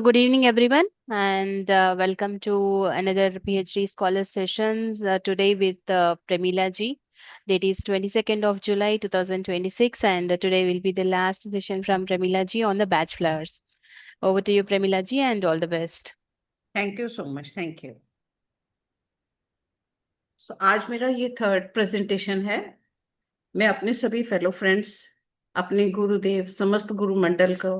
So, good evening, everyone, and welcome to another PhD Scholar Sessions today with Premila ji. Date is 22nd of July 2026, and today will be the last session from Premila ji on the batch flowers. Over to you, Premila ji, and all the best. Thank you so much. Thank you. So आज मेरा ये third presentation है। मैं अपने सभी fellow friends, अपने गुरुदेव, समस्त गुरु मंडल को,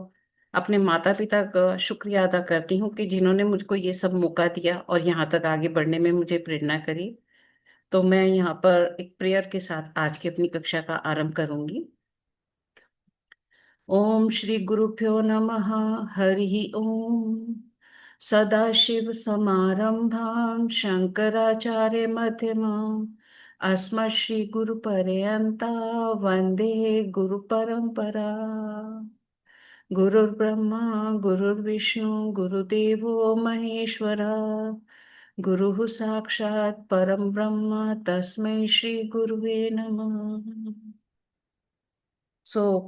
अपने माता पिता का शुक्रिया अदा करती हूँ कि जिन्होंने मुझको ये सब मौका दिया और यहाँ तक आगे बढ़ने में मुझे प्रेरणा करी। तो मैं यहाँ पर एक प्रेयर के साथ आज की अपनी कक्षा का आरंभ करूंगी। ओम श्री गुरुभ्यो नमः। हरि ओम। सदाशिव समारंभां शंकराचार्य मध्यमाम् अस्मत् श्री गुरु पर्यंता वंदे गुरु परंपरा। गुरुर्ब्रह्मा गुरुर्विष्णु गुरुदेवो महेश्वरा। गुरुः साक्षात् परम ब्रह्म तस्मै श्री गुरुवे नमः।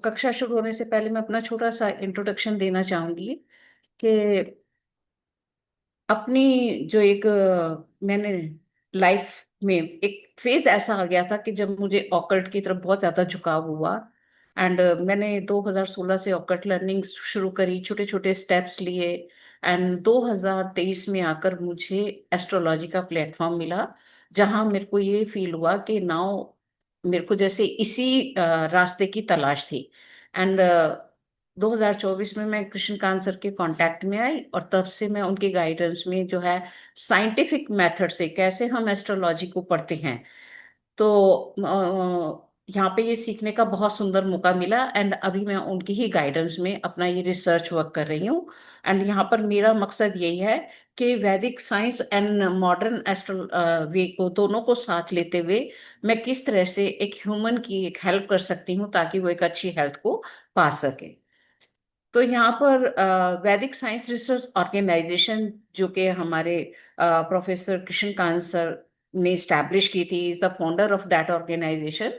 कक्षा शुरू होने से पहले मैं अपना छोटा सा इंट्रोडक्शन देना चाहूंगी कि अपनी जो एक मैंने लाइफ में एक फेज ऐसा आ गया था कि जब मुझे ऑकल्ट की तरफ बहुत ज्यादा झुकाव हुआ। एंड मैंने 2016 से ऑकल्ट लर्निंग शुरू करी, छोटे छोटे स्टेप्स लिए। एंड 2023 में आकर मुझे एस्ट्रोलॉजी का प्लेटफॉर्म मिला, जहां मेरे को ये फील हुआ कि नाउ मेरे को जैसे इसी रास्ते की तलाश थी। एंड 2024 में मैं कृष्णकांत सर के कांटेक्ट में आई और तब से मैं उनके गाइडेंस में जो है साइंटिफिक मेथड से कैसे हम एस्ट्रोलॉजी को पढ़ते हैं, तो यहाँ पे ये सीखने का बहुत सुंदर मौका मिला। एंड अभी मैं उनकी ही गाइडेंस में अपना ये रिसर्च वर्क कर रही हूँ। एंड यहाँ पर मेरा मकसद यही है कि वैदिक साइंस एंड मॉडर्न एस्ट्रो वे को दोनों को साथ लेते हुए मैं किस तरह से एक ह्यूमन की एक हेल्प कर सकती हूँ ताकि वो एक अच्छी हेल्थ को पा सके। तो यहाँ पर वैदिक साइंस रिसर्च ऑर्गेनाइजेशन जो कि हमारे प्रोफेसर कृष्णकांत सर ने स्टैब्लिश की थी, is the founder of that organisation.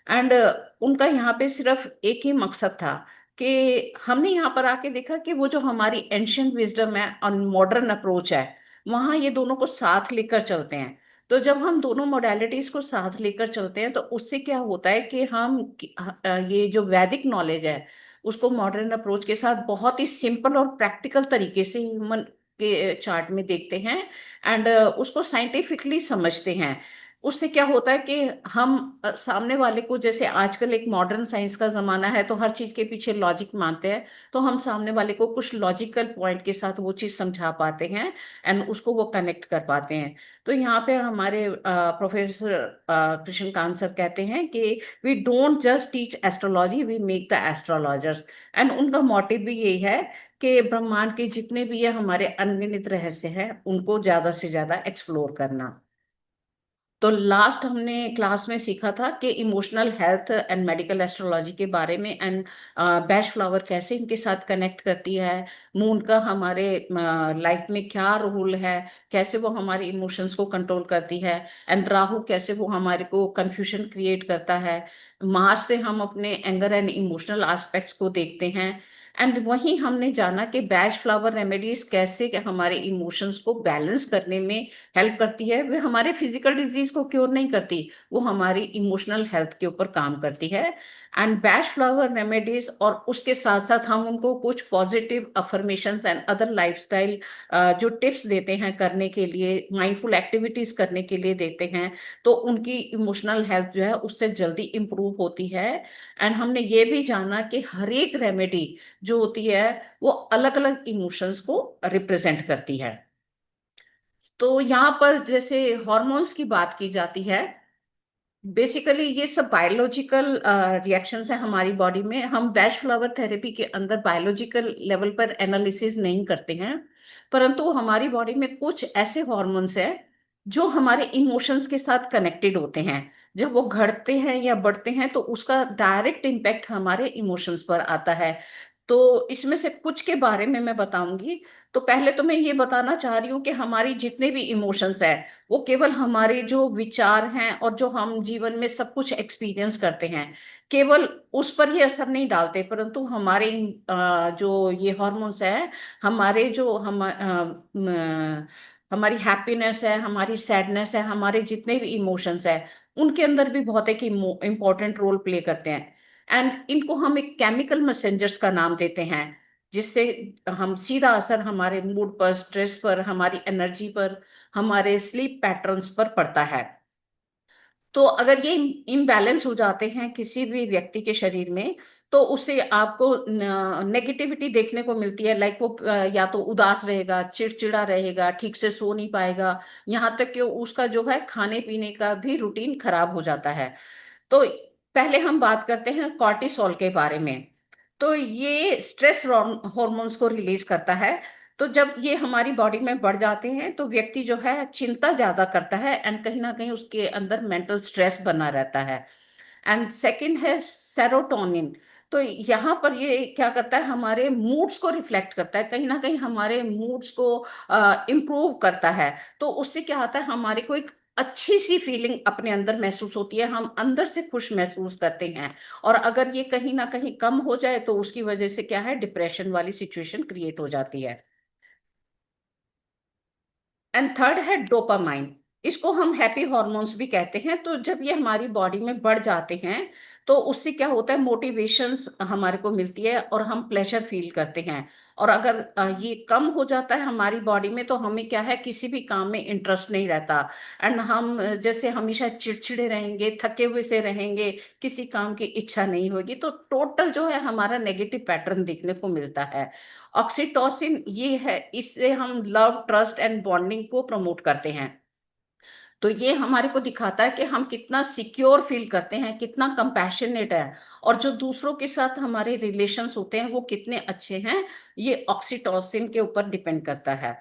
And उनका यहाँ पे सिर्फ एक ही मकसद था कि हमने यहाँ पर आके देखा कि वो जो हमारी एंशियंट विजडम है और मॉडर्न अप्रोच है, वहाँ ये दोनों को साथ लेकर चलते हैं। तो जब हम दोनों मोडालिटीज को साथ लेकर चलते हैं तो उससे क्या होता है कि हम ये जो वैदिक नॉलेज है उसको मॉडर्न अप्रोच के साथ बहुत ही सिंपल और प्रैक्टिकल तरीके से ह्यूमन के चार्ट में देखते हैं। एंड उसको साइंटिफिकली समझते हैं। उससे क्या होता है कि हम सामने वाले को, जैसे आजकल एक मॉडर्न साइंस का जमाना है तो हर चीज के पीछे लॉजिक मानते हैं, तो हम सामने वाले को कुछ लॉजिकल पॉइंट के साथ वो चीज समझा पाते हैं एंड उसको वो कनेक्ट कर पाते हैं। तो यहाँ पे हमारे प्रोफेसर कृष्णकांत सर कहते हैं कि we don't just teach astrology, we make the astrologers. And उनका मोटिव भी यही है कि ब्रह्मांड के जितने भी ये हमारे अनगिनत रहस्य हैं उनको ज्यादा से ज्यादा एक्सप्लोर करना। तो लास्ट हमने क्लास में सीखा था कि emotional health and medical astrology के बारे में, एंड बैश फ्लावर कैसे इनके साथ कनेक्ट करती है, मून का हमारे लाइफ में क्या रोल है, कैसे वो हमारे इमोशंस को कंट्रोल करती है, एंड राहु कैसे वो हमारे को कंफ्यूजन क्रिएट करता है। मार्स से हम अपने एंगर एंड इमोशनल एस्पेक्ट्स को देखते हैं। एंड वहीं हमने जाना कि बैश फ्लावर रेमेडीज कैसे कि हमारे इमोशंस को बैलेंस करने में हेल्प करती है। वे हमारे फिजिकल डिजीज को क्योर नहीं करती, वो हमारी इमोशनल हेल्थ के ऊपर काम करती है। एंड बैश फ्लावर रेमेडीज और उसके साथ साथ हम उनको कुछ positive affirmations and other lifestyle जो टिप्स देते हैं करने के लिए, माइंडफुल एक्टिविटीज करने के लिए देते हैं, तो उनकी इमोशनल हेल्थ जो है उससे जल्दी इंप्रूव होती है। एंड हमने ये भी जाना कि हर एक रेमेडी जो होती है वो अलग अलग इमोशंस को रिप्रेजेंट करती है। तो यहाँ पर जैसे हॉर्मोन्स की बात की जाती है, बेसिकली ये सब बायोलॉजिकल रिएक्शंस हैं हमारी बॉडी में। हम बैश फ्लावर थेरेपी के अंदर बायोलॉजिकल लेवल पर एनालिसिस नहीं करते हैं, परंतु हमारी बॉडी में कुछ ऐसे हॉर्मोन्स हैं जो हमारे इमोशंस के साथ कनेक्टेड होते हैं। जब वो घटते हैं या बढ़ते हैं तो उसका डायरेक्ट इम्पैक्ट हमारे इमोशंस पर आता है। तो इसमें से कुछ के बारे में मैं बताऊंगी। तो पहले तो मैं ये बताना चाह रही हूँ कि हमारी जितने भी इमोशंस हैं वो केवल हमारे जो विचार हैं और जो हम जीवन में सब कुछ एक्सपीरियंस करते हैं केवल उस पर ही असर नहीं डालते, परंतु हमारे जो ये हॉर्मोन्स हैं, हमारे जो हमारी हैप्पीनेस है, हमारी सैडनेस है, हमारे जितने भी इमोशंस हैं उनके अंदर भी बहुत एक इम्पोर्टेंट रोल प्ले करते हैं। एंड इनको हम एक केमिकल मैसेंजर्स का नाम देते हैं, जिससे हम सीधा असर हमारे मूड पर, स्ट्रेस पर, हमारी एनर्जी पर, हमारे स्लीप पैटर्न्स पर पड़ता है। तो अगर ये इम्बैलेंस हो जाते हैं किसी भी व्यक्ति के शरीर में, तो उससे आपको नेगेटिविटी देखने को मिलती है। लाइक वो या तो उदास रहेगा, चिड़चिड़ा रहेगा, ठीक से सो नहीं पाएगा, यहाँ तक कि उसका जो है खाने पीने का भी रूटीन खराब हो जाता है। तो पहले हम बात करते हैं कॉर्टिसोल के बारे में। तो ये स्ट्रेस हॉर्मोन्स को रिलीज करता है। तो जब ये हमारी बॉडी में बढ़ जाते हैं तो व्यक्ति जो है चिंता ज्यादा करता है, एंड कहीं ना कहीं उसके अंदर मेंटल स्ट्रेस बना रहता है। एंड सेकंड है सेरोटोनिन। तो यहाँ पर ये क्या करता है, हमारे मूड्स को रिफ्लेक्ट करता है, कहीं ना कहीं हमारे मूड्स को इम्प्रूव करता है। तो उससे क्या होता है, हमारे को एक अच्छी सी फीलिंग अपने अंदर महसूस होती है, हम अंदर से खुश महसूस करते हैं। और अगर ये कहीं ना कहीं कम हो जाए तो उसकी वजह से क्या है, डिप्रेशन वाली सिचुएशन क्रिएट हो जाती है। एंड थर्ड है डोपामाइन। इसको हम हैप्पी हॉर्मोन्स भी कहते हैं। तो जब ये हमारी बॉडी में बढ़ जाते हैं तो उससे क्या होता है, मोटिवेशंस हमारे को मिलती है और हम प्लेजर फील करते हैं। और अगर ये कम हो जाता है हमारी बॉडी में तो हमें क्या है, किसी भी काम में इंटरेस्ट नहीं रहता। एंड हम जैसे हमेशा चिड़चिड़े रहेंगे, थके हुए से रहेंगे, किसी काम की इच्छा नहीं होगी। तो टोटल जो है हमारा नेगेटिव पैटर्न देखने को मिलता है। ऑक्सीटोसिन ये है, इससे हम लव, ट्रस्ट एंड बॉन्डिंग को प्रमोट करते हैं। तो ये हमारे को दिखाता है कि हम कितना सिक्योर फील करते हैं, कितना कंपैशनेट है, और जो दूसरों के साथ हमारे रिलेशंस होते हैं वो कितने अच्छे हैं। ये ऑक्सीटोसिन के ऊपर डिपेंड करता है।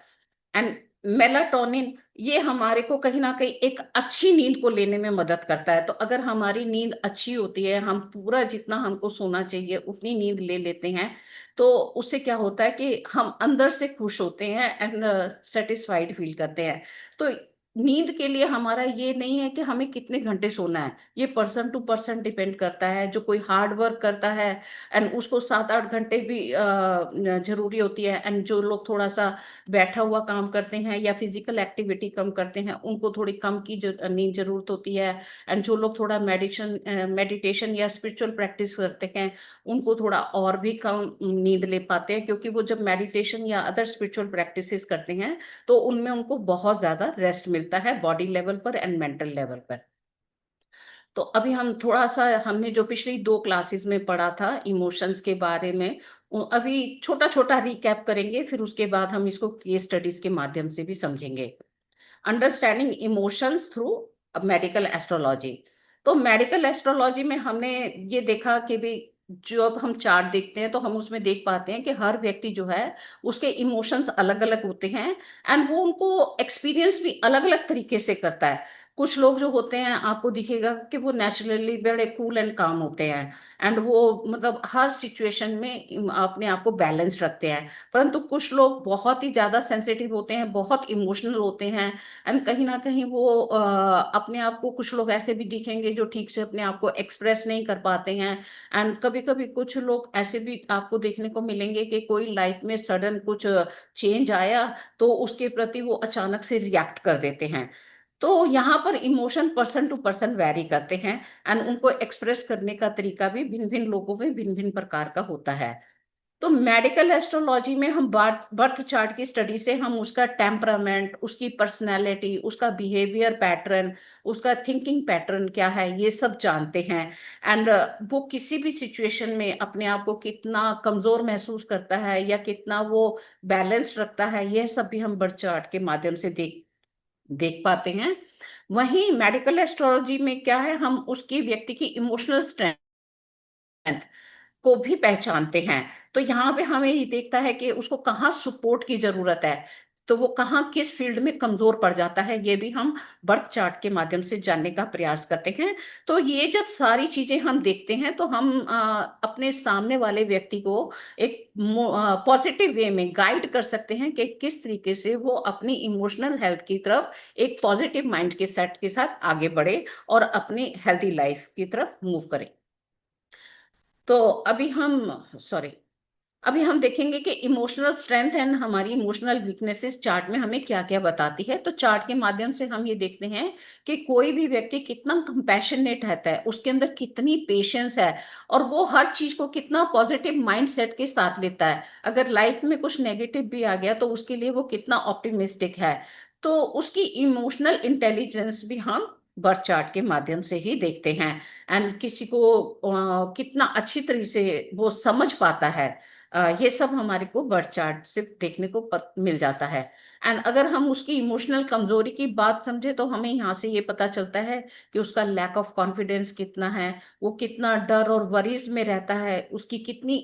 एंड मेलाटोनिन, ये हमारे को कहीं ना कहीं एक अच्छी नींद को लेने में मदद करता है। तो अगर हमारी नींद अच्छी होती है, हम पूरा जितना हमको सोना चाहिए उतनी नींद ले लेते हैं, तो उससे क्या होता है कि हम अंदर से खुश होते हैं एंड सेटिस्फाइड फील करते हैं। तो नींद के लिए हमारा ये नहीं है कि हमें कितने घंटे सोना है, ये पर्सन टू पर्सन डिपेंड करता है। जो कोई हार्ड वर्क करता है एंड उसको 7-8 घंटे भी जरूरी होती है, एंड जो लोग थोड़ा सा बैठा हुआ काम करते हैं या फिजिकल एक्टिविटी कम करते हैं उनको थोड़ी कम की नींद जरूरत होती है। एंड जो लोग थोड़ा मेडिटेशन या स्पिरिचुअल प्रैक्टिस करते हैं उनको थोड़ा और भी कम नींद ले पाते हैं, क्योंकि वो जब मेडिटेशन या अदर स्पिरिचुअल प्रैक्टिसेस करते हैं तो उनमें उनको बहुत ज्यादा रेस्ट मिलता है, बॉडी लेवल पर एंड मेंटल लेवल पर। तो अभी हम थोड़ा सा, हमने जो पिछली 2 क्लासेस में पढ़ा था इमोशंस के बारे में, अभी छोटा छोटा रिकैप करेंगे, फिर उसके बाद हम इसको केस स्टडीज के माध्यम से भी समझेंगे। Understanding emotions through medical astrology. तो मेडिकल एस्ट्रोलॉजी में हमने ये देखा कि भी जब हम चार्ट देखते हैं तो हम उसमें देख पाते हैं कि हर व्यक्ति जो है उसके इमोशंस अलग अलग होते हैं, एंड वो उनको एक्सपीरियंस भी अलग अलग तरीके से करता है। कुछ लोग जो होते हैं आपको दिखेगा कि वो नेचुरली बड़े कूल एंड काम होते हैं, एंड वो मतलब हर सिचुएशन में अपने आप को बैलेंस रखते हैं। परंतु कुछ लोग बहुत ही ज्यादा सेंसिटिव होते हैं, बहुत इमोशनल होते हैं, एंड कहीं ना कहीं वो अपने आप को, कुछ लोग ऐसे भी दिखेंगे जो ठीक से अपने आप को एक्सप्रेस नहीं कर पाते हैं। एंड कभी कभी कुछ लोग ऐसे भी आपको देखने को मिलेंगे कि कोई लाइफ में सडन कुछ चेंज आया तो उसके प्रति वो अचानक से रिएक्ट कर देते हैं। तो यहाँ पर emotion person to person vary करते हैं, एंड उनको एक्सप्रेस करने का तरीका भी भिन्न भिन्न लोगों में भिन्न भिन्न प्रकार का होता है। तो मेडिकल एस्ट्रोलॉजी में हम बर्थ बर्थ चार्ट की स्टडी से हम उसका टेम्परामेंट, उसकी पर्सनालिटी, उसका बिहेवियर पैटर्न, उसका थिंकिंग पैटर्न क्या है, ये सब जानते हैं। एंड वो किसी भी सिचुएशन में अपने आप को कितना कमजोर महसूस करता है या कितना वो बैलेंस रखता है, यह सब भी हम बर्थ चार्ट के माध्यम से देख देख पाते हैं। वहीं मेडिकल एस्ट्रोलॉजी में क्या है, हम उसकी व्यक्ति की इमोशनल स्ट्रेंथ को भी पहचानते हैं। तो यहाँ पे हमें ये देखता है कि उसको कहाँ सपोर्ट की जरूरत है। तो वो कहाँ किस फील्ड में कमजोर पड़ जाता है, ये भी हम बर्थ चार्ट के माध्यम से जानने का प्रयास करते हैं। तो ये जब सारी चीजें हम देखते हैं तो हम अपने सामने वाले व्यक्ति को एक पॉजिटिव वे में गाइड कर सकते हैं कि किस तरीके से वो अपनी इमोशनल हेल्थ की तरफ एक पॉजिटिव माइंड के सेट के साथ आगे बढ़े और अपनी हेल्थी लाइफ की तरफ मूव करे। तो अभी हम सॉरी अभी हम देखेंगे कि इमोशनल स्ट्रेंथ एंड हमारी इमोशनल वीकनेसेस चार्ट में हमें क्या क्या बताती है। तो चार्ट के माध्यम से हम ये देखते हैं कि कोई भी व्यक्ति कितना कंपैशनेट रहता है, उसके अंदर कितनी पेशेंस है, और वो हर चीज को कितना पॉजिटिव माइंड सेट के साथ लेता है। अगर लाइफ में कुछ नेगेटिव भी आ गया तो उसके लिए वो कितना ऑप्टिमिस्टिक है। तो उसकी इमोशनल इंटेलिजेंस भी हम बर्थ चार्ट के माध्यम से ही देखते हैं। एंड किसी को कितना अच्छी तरह से वो समझ पाता है, ये सब हमारे को बर्थ चार्ट से देखने को मिल जाता है। एंड अगर हम उसकी इमोशनल कमजोरी की बात समझे तो हमें यहाँ से ये पता चलता है कि उसका लैक ऑफ कॉन्फिडेंस कितना है, वो कितना डर और वरीज में रहता है, उसकी कितनी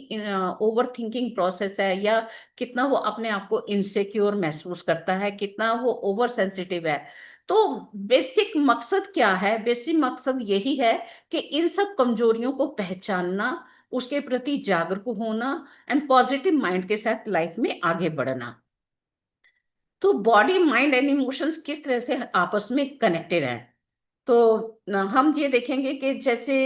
ओवर थिंकिंग प्रोसेस है, या कितना वो अपने आप को इनसिक्योर महसूस करता है, कितना वो ओवर सेंसिटिव है। तो बेसिक मकसद क्या है? बेसिक मकसद यही है कि इन सब कमजोरियों को पहचानना, उसके प्रति जागरूक होना एंड पॉजिटिव माइंड के साथ लाइफ में आगे बढ़ना। तो बॉडी माइंड एंड इमोशंस किस तरह से आपस में कनेक्टेड हैं? तो हम ये देखेंगे कि जैसे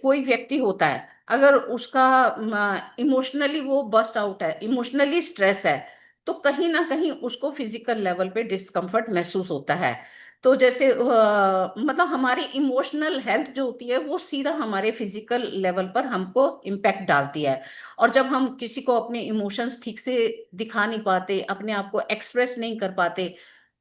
कोई व्यक्ति होता है, अगर उसका इमोशनली वो बस्ट आउट है, इमोशनली स्ट्रेस है, तो कहीं ना कहीं उसको फिजिकल लेवल पे डिस्कम्फर्ट महसूस होता है। तो जैसे मतलब हमारी इमोशनल हेल्थ जो होती है वो सीधा हमारे फिजिकल लेवल पर हमको इम्पैक्ट डालती है। और जब हम किसी को अपने इमोशंस ठीक से दिखा नहीं पाते, अपने आप को एक्सप्रेस नहीं कर पाते,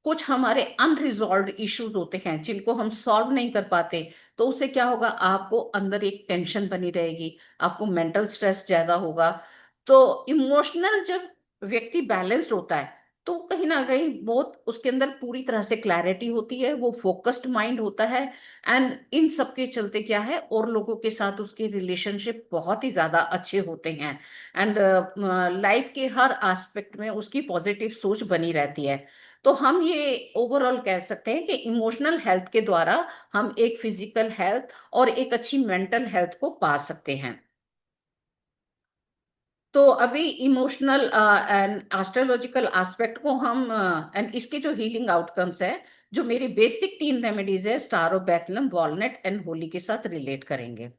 कुछ हमारे अनरिजॉल्व इश्यूज होते हैं जिनको हम सॉल्व नहीं कर पाते, तो उससे क्या होगा, आपको अंदर एक टेंशन बनी रहेगी, आपको मेंटल स्ट्रेस ज्यादा होगा। तो इमोशनल जब व्यक्ति बैलेंस्ड होता है तो कहीं ना कहीं बहुत उसके अंदर पूरी तरह से क्लैरिटी होती है, वो फोकस्ड माइंड होता है। एंड इन सब के चलते क्या है, और लोगों के साथ उसके रिलेशनशिप बहुत ही ज्यादा अच्छे होते हैं। एंड लाइफ के हर एस्पेक्ट में उसकी पॉजिटिव सोच बनी रहती है। तो हम ये ओवरऑल कह सकते हैं कि इमोशनल हेल्थ के द्वारा हम एक फिजिकल हेल्थ और एक अच्छी मेंटल हेल्थ को पा सकते हैं। तो अभी इमोशनल एंड एस्ट्रोलॉजिकल एस्पेक्ट को हम एंड इसके जो हीलिंग आउटकम्स है, जो मेरी बेसिक 3 रेमेडीज है, star of Bethlehem, walnut and Holi के साथ रिलेट करेंगे।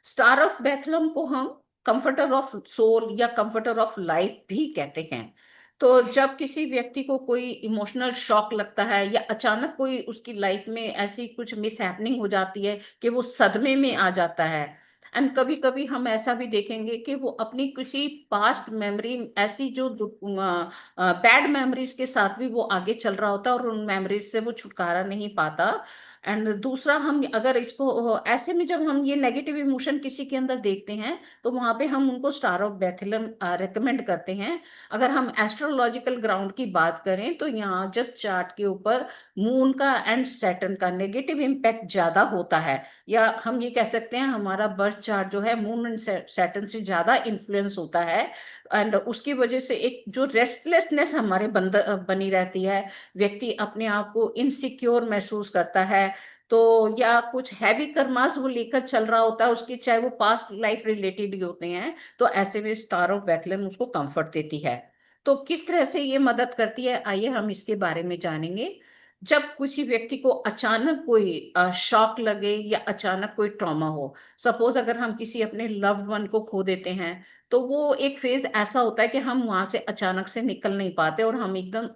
स्टार ऑफ बेथलम को हम कंफर्टर ऑफ सोल या कंफर्टर ऑफ लाइफ भी कहते हैं। तो जब किसी व्यक्ति को कोई इमोशनल शॉक लगता है या अचानक कोई उसकी लाइफ में ऐसी कुछ मिस हैपनिंग हो जाती है कि वो सदमे में आ जाता है। एंड कभी कभी हम ऐसा भी देखेंगे कि वो अपनी किसी पास्ट मेमोरी ऐसी जो बैड मेमोरीज के साथ भी वो आगे चल रहा होता है और उन मेमोरीज से वो छुटकारा नहीं पाता। एंड दूसरा, हम अगर इसको ऐसे में जब हम ये नेगेटिव इमोशन किसी के अंदर देखते हैं तो वहां पे हम उनको स्टार ऑफ बेथलम रेकमेंड करते हैं। अगर हम एस्ट्रोलॉजिकल ग्राउंड की बात करें तो यहाँ जब चार्ट के ऊपर मून का एंड सैटर्न का नेगेटिव इम्पैक्ट ज्यादा होता है, या हम ये कह सकते हैं हमारा बर्थ चार्ट जो है मून एंड सैटर्न से ज्यादा इन्फ्लुएंस होता है, एंड उसकी वजह से एक जो रेस्टलेसनेस हमारे बनी रहती है, व्यक्ति अपने आप को इनसिक्योर महसूस करता है। तो या कुछ हैवी कर्मास वो लेकर चल रहा होता है उसकी, चाहे वो पास्ट लाइफ रिलेटेड ही होते हैं, तो ऐसे में स्टार ऑफ बेथलेम उसको कंफर्ट देती है। तो किस तरह से ये मदद करती है, आइए हम इसके बारे में जानेंगे। जब किसी व्यक्ति को अचानक कोई शॉक लगे या अचानक कोई ट्रॉमा हो, सपोज अगर हम किसी अपने लव्ड वन को खो देते हैं, तो वो एक फेज ऐसा होता है कि हम वहां से अचानक से निकल नहीं पाते और हम एकदम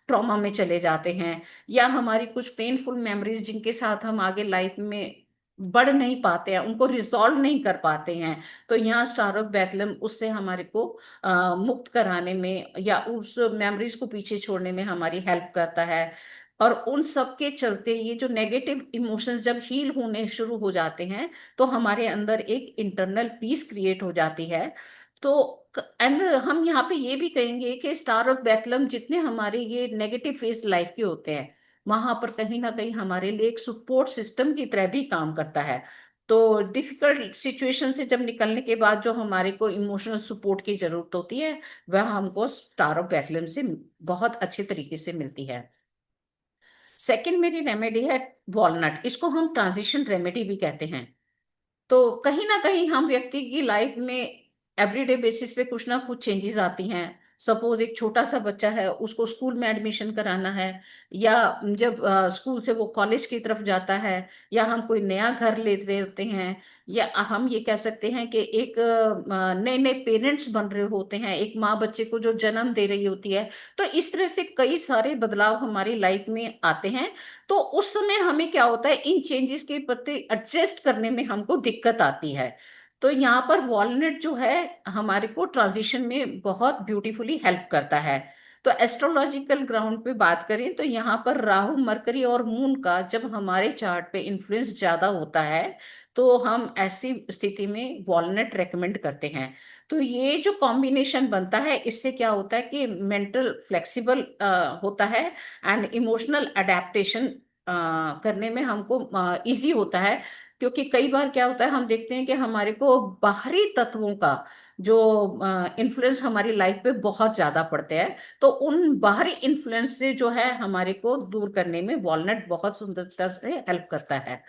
ट्रॉमा में चले जाते हैं। या हमारी कुछ पेनफुल मेमोरीज जिनके साथ हम आगे लाइफ में बढ़ नहीं पाते हैं, उनको रिजॉल्व नहीं कर पाते हैं, तो यहाँ स्टार ऑफ बेथलेम उससे हमारे को मुक्त कराने में या उस मेमोरीज को पीछे छोड़ने में हमारी हेल्प करता है। और उन सब के चलते ये जो नेगेटिव इमोशंस जब हील होने शुरू हो जाते हैं तो हमारे अंदर एक इंटरनल पीस क्रिएट हो जाती है। तो एंड हम यहाँ पे ये भी कहेंगे कि स्टार ऑफ बेथलम जितने हमारे ये नेगेटिव फेस लाइफ के होते हैं, वहां पर कहीं ना कहीं हमारे लिए एक सपोर्ट सिस्टम की तरह भी काम करता है। तो डिफिकल्ट सिचुएशन से जब निकलने के बाद जो हमारे को इमोशनल सपोर्ट की जरूरत होती है, वह हमको स्टार ऑफ बेथलेम से बहुत अच्छे तरीके से मिलती है। सेकंड मेरी रेमेडी है वॉलनट। इसको हम ट्रांजिशन रेमेडी भी कहते हैं। तो कहीं ना कहीं हम व्यक्ति की लाइफ में एवरीडे बेसिस पे कुछ ना कुछ चेंजेस आती हैं। सपोज एक छोटा सा बच्चा है, उसको स्कूल में एडमिशन कराना है, या जब स्कूल से वो कॉलेज की तरफ जाता है, या हम कोई नया घर ले रहे होते हैं, या हम ये कह सकते हैं कि एक नए नए पेरेंट्स बन रहे होते हैं, एक माँ बच्चे को जो जन्म दे रही होती है। तो इस तरह से कई सारे बदलाव हमारी लाइफ में आते हैं। तो उस समय हमें क्या होता है, इन चेंजेस के प्रति एडजस्ट करने में हमको दिक्कत आती है। तो यहाँ पर वॉलनट जो है हमारे को ट्रांजिशन में बहुत ब्यूटीफुली हेल्प करता है। तो एस्ट्रोलॉजिकल ग्राउंड पे बात करें तो यहाँ पर राहु मरकरी और मून का जब हमारे चार्ट पे इन्फ्लुएंस ज्यादा होता है, तो हम ऐसी स्थिति में वॉलनट रेकमेंड करते हैं। तो ये जो कॉम्बिनेशन बनता है, इससे क्या होता है कि मेंटल फ्लेक्सिबल होता है, एंड इमोशनल अडेप्टेशन करने में हमको इजी होता है। क्योंकि कई बार क्या होता है, हम देखते हैं कि हमारे को बाहरी तत्वों का जो इन्फ्लुएंस हमारी लाइफ पे बहुत ज्यादा पड़ते हैं। तो उन बाहरी इन्फ्लुएंस से जो है हमारे को दूर करने में वॉलनट बहुत सुंदरता से हेल्प करता है।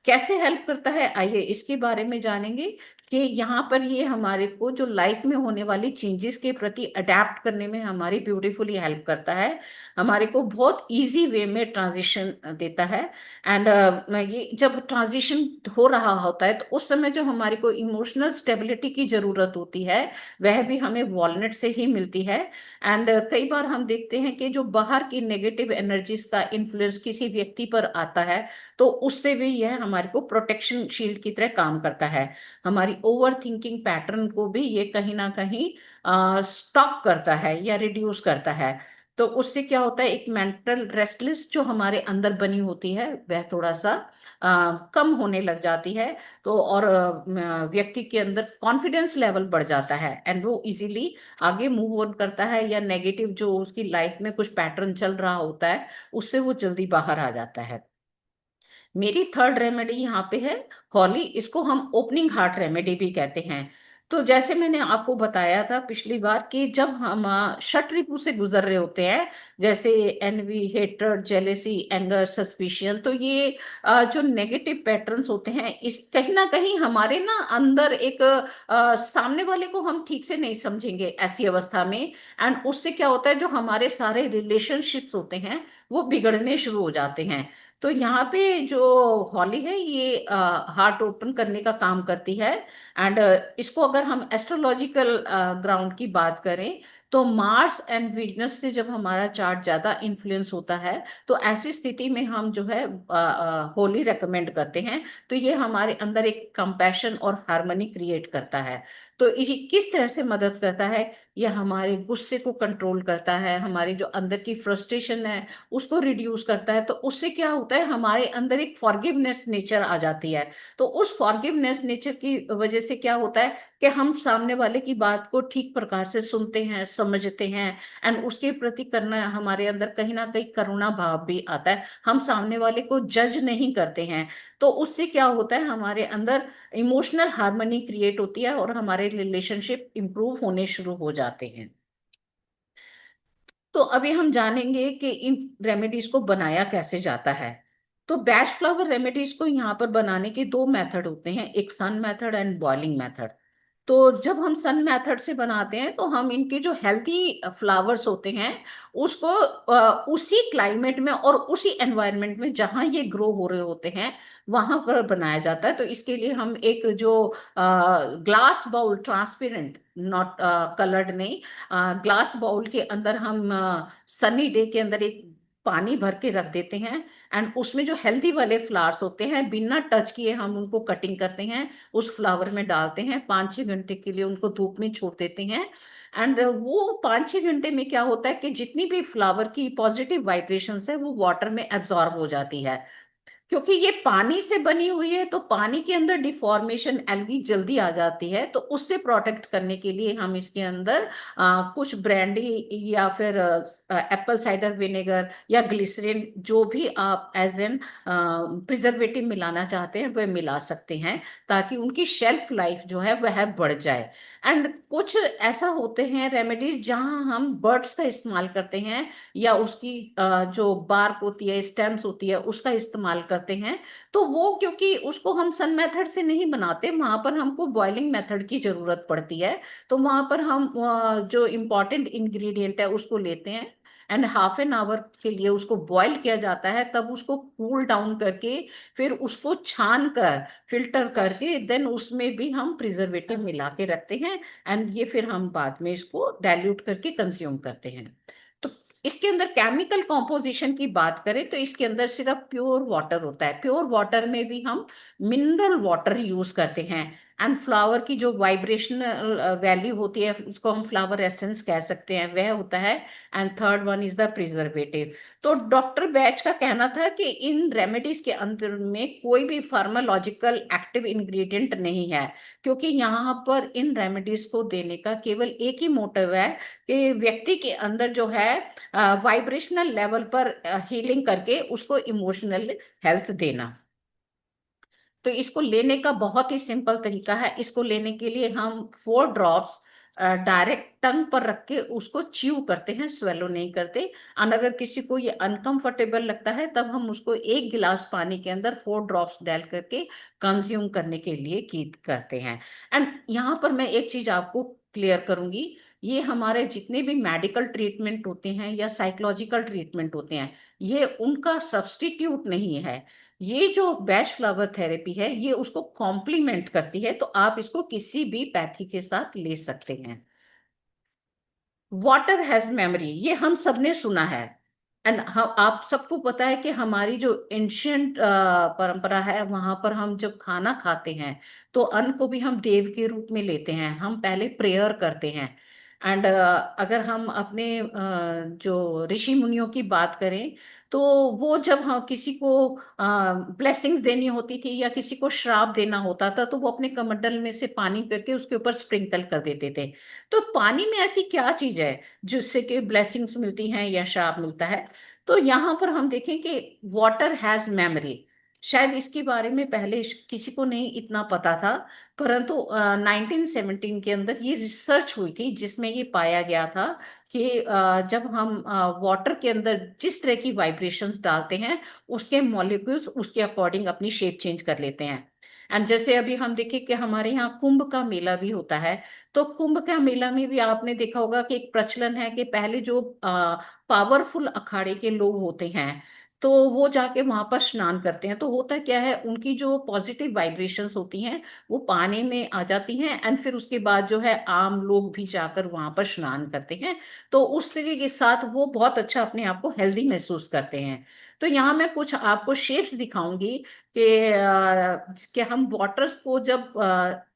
कैसे हेल्प करता है, आइए इसके बारे में जानेंगे। कि यहाँ पर ये हमारे को जो लाइफ में होने वाली चेंजेस के प्रति अडेप्ट करने में हमारी ब्यूटीफुली हेल्प करता है। हमारे को बहुत इजी वे में ट्रांजिशन देता है। एंड ये जब ट्रांजिशन हो रहा होता है, तो उस समय जो हमारे को इमोशनल स्टेबिलिटी की जरूरत होती है, वह भी हमें वॉलनट से ही मिलती है। एंड कई बार हम देखते हैं कि जो बाहर की नेगेटिव एनर्जीज का इन्फ्लुएंस किसी व्यक्ति पर आता है, तो उससे भी यह हमारे को प्रोटेक्शन शील्ड की तरह काम करता है। हमारी ओवर थिंकिंग पैटर्न को भी ये कहीं ना कहीं स्टॉप करता है या रिड्यूस करता है। तो उससे क्या होता है, एक मेंटल रेस्टलेस जो हमारे अंदर बनी होती है, वह थोड़ा सा कम होने लग जाती है। तो और व्यक्ति के अंदर कॉन्फिडेंस लेवल बढ़ जाता है, एंड वो इजीली आगे मूव ऑन करता है, या नेगेटिव जो उसकी लाइफ में कुछ पैटर्न चल रहा होता है, उससे वो जल्दी बाहर आ जाता है। मेरी थर्ड रेमेडी यहाँ पे है हॉली। इसको हम ओपनिंग हार्ट रेमेडी भी कहते हैं। तो जैसे मैंने आपको बताया था पिछली बार कि जब हम षट ऋतु से गुजर रहे होते हैं, जैसे envy, hatred, jealousy, anger, suspicion, तो ये जो नेगेटिव पैटर्न्स होते हैं, इस कहीं ना कहीं हमारे ना अंदर एक सामने वाले को हम ठीक से नहीं समझेंगे ऐसी अवस्था में। एंड उससे क्या होता है, जो हमारे सारे रिलेशनशिप्स होते हैं वो बिगड़ने शुरू हो जाते हैं। तो यहाँ पे जो हॉली है, ये हार्ट ओपन करने का काम करती है। एंड इसको अगर हम एस्ट्रोलॉजिकल ग्राउंड की बात करें, तो मार्स एंड वीनस से जब हमारा चार्ट ज्यादा इन्फ्लुएंस होता है, तो ऐसी स्थिति में हम जो है होली रेकमेंड करते हैं। तो ये हमारे अंदर एक कंपैशन और हार्मनी क्रिएट करता है। तो ये किस तरह से मदद करता है, ये हमारे गुस्से को कंट्रोल करता है, हमारी जो अंदर की फ्रस्ट्रेशन है उसको रिड्यूस करता है। तो उससे क्या होता है, हमारे अंदर एक फॉरगिवनेस नेचर आ जाती है। तो उस फॉरगिवनेस नेचर की वजह से क्या होता है कि हम सामने वाले की बात को ठीक प्रकार से सुनते हैं, समझते हैं, एंड उसके प्रति करना हमारे अंदर कहीं ना कहीं करुणा भाव भी आता है। हम सामने वाले को जज नहीं करते हैं। तो उससे क्या होता है, हमारे अंदर इमोशनल हार्मनी क्रिएट होती है, और हमारे रिलेशनशिप इंप्रूव होने शुरू हो जाते हैं। तो अभी हम जानेंगे कि इन रेमेडीज को बनाया कैसे जाता है। तो बैच फ्लावर रेमेडीज को यहाँ पर बनाने के दो मेथड होते हैं, एक सन मेथड एंड बॉइलिंग मेथड। तो जब हम सन मेथड से बनाते हैं, तो हम इनके जो हेल्थी फ्लावर्स होते हैं उसको उसी क्लाइमेट में और उसी एनवायरनमेंट में जहां ये ग्रो हो रहे होते हैं, वहां पर बनाया जाता है। तो इसके लिए हम एक जो glass bowl, transparent, not coloured नहीं, ग्लास बाउल के अंदर हम सनी डे के अंदर एक पानी भर के रख देते हैं। एंड उसमें जो हेल्दी वाले फ्लावर्स होते हैं, बिना टच किए हम उनको कटिंग करते हैं, उस फ्लावर में डालते हैं, 5-6 घंटे के लिए उनको धूप में छोड़ देते हैं। एंड वो 5-6 घंटे में क्या होता है कि जितनी भी फ्लावर की पॉजिटिव वाइब्रेशंस है वो वाटर में एब्जॉर्ब हो जाती है। क्योंकि ये पानी से बनी हुई है, तो पानी के अंदर डिफॉर्मेशन एल्गी जल्दी आ जाती है, तो उससे प्रोटेक्ट करने के लिए हम इसके अंदर कुछ ब्रांडी या फिर एप्पल साइडर विनेगर या ग्लिसरीन, जो भी आप एज एन प्रिजर्वेटिव मिलाना चाहते हैं वह मिला सकते हैं, ताकि उनकी शेल्फ लाइफ जो है वह बढ़ जाए। एंड कुछ ऐसा होते हैं रेमेडीज जहां हम बर्ड्स का इस्तेमाल करते हैं, या उसकी जो बार्क होती है, स्टेम्स होती है, उसका इस्तेमाल करते हैं। तो वो क्योंकि उसको हम सन मेथड से नहीं बनाते, वहां पर हमको बॉइलिंग मेथड की जरूरत पड़ती है। तो वहां पर हम जो इम्पोर्टेंट इंग्रेडिएंट है उसको लेते हैं, एंड हाफ एन आवर के लिए उसको बॉईल किया जाता है, तब उसको कूल डाउन करके फिर उसको छान कर फिल्टर करके देन उसमें भी हम प्रिजर्वेटिव मिला के रखते हैं। एंड ये फिर हम बाद में इसको डाइल्यूट करके कंज्यूम करते हैं। तो इसके अंदर केमिकल कॉम्पोजिशन की बात करें तो इसके अंदर सिर्फ प्योर वाटर होता है। प्योर वाटर में भी हम मिनरल वाटर यूज करते हैं। एंड फ्लावर की जो वाइब्रेशनल वैल्यू होती है, उसको हम फ्लावर एसेंस कह सकते हैं, वह होता है। And third one is the preservative. तो डॉक्टर बैच का कहना था कि इन रेमेडीज के अंदर में कोई भी फार्मालॉजिकल एक्टिव इंग्रेडिएंट नहीं है, क्योंकि यहाँ पर इन रेमेडीज को देने का केवल एक ही मोटिव है कि व्यक्ति के अंदर जो है वाइब्रेशनल लेवल पर हीलिंग करके उसको इमोशनल हेल्थ देना। तो इसको लेने का बहुत ही सिंपल तरीका है। इसको लेने के लिए हम 4 ड्रॉप्स डायरेक्ट टंग पर रख के उसको च्यू करते हैं, स्वेलो नहीं करते। और अगर किसी को ये अनकंफर्टेबल लगता है, तब हम उसको 1 गिलास पानी के अंदर 4 ड्रॉप्स डाल करके कंज्यूम करने के लिए कीट करते हैं। एंड यहाँ पर मैं एक चीज आपको क्लियर करूंगी, ये हमारे जितने भी मेडिकल ट्रीटमेंट होते हैं या साइकोलॉजिकल ट्रीटमेंट होते हैं, ये उनका सब्स्टिट्यूट नहीं है। ये जो बैच फ्लावर थेरेपी है, ये उसको कॉम्प्लीमेंट करती है, तो आप इसको किसी भी पैथी के साथ ले सकते हैं। वाटर हैज मेमोरी, ये हम सबने सुना है। एंड हम आप सबको पता है कि हमारी जो एंशियंट परंपरा है, वहां पर हम जब खाना खाते हैं तो अन्न को भी हम देव के रूप में लेते हैं, हम पहले प्रेयर करते हैं। एंड अगर हम अपने जो ऋषि मुनियों की बात करें, तो वो जब हम किसी को ब्लेसिंग्स देनी होती थी या किसी को श्राप देना होता था, तो वो अपने कमंडल में से पानी करके उसके ऊपर स्प्रिंकल कर देते थे। तो पानी में ऐसी क्या चीज है जिससे कि ब्लेसिंग्स मिलती हैं या शाप मिलता है? तो यहाँ पर हम देखें कि वाटर हैज मेमोरी। शायद इसके बारे में पहले किसी को नहीं इतना पता था, परंतु 1917 के अंदर ये रिसर्च हुई थी, जिसमें ये पाया गया था कि जब हम वाटर के अंदर जिस तरह की वाइब्रेशंस डालते हैं, उसके मॉलिक्यूल्स उसके अकॉर्डिंग अपनी शेप चेंज कर लेते हैं। एंड जैसे अभी हम देखें कि हमारे यहाँ कुंभ का मेला भी होता है, तो कुंभ का मेला में भी आपने देखा होगा कि एक प्रचलन है कि पहले जो पावरफुल अखाड़े के लोग होते हैं, तो वो जाके वहां पर स्नान करते हैं। तो होता क्या है, उनकी जो पॉजिटिव वाइब्रेशंस होती हैं वो पानी में आ जाती हैं, एंड फिर उसके बाद जो है आम लोग भी जाकर वहां पर स्नान करते हैं। तो उस तरीके के साथ वो बहुत अच्छा अपने आप को हेल्दी महसूस करते हैं। तो यहाँ मैं कुछ आपको शेप्स दिखाऊंगी कि हम वाटर्स को जब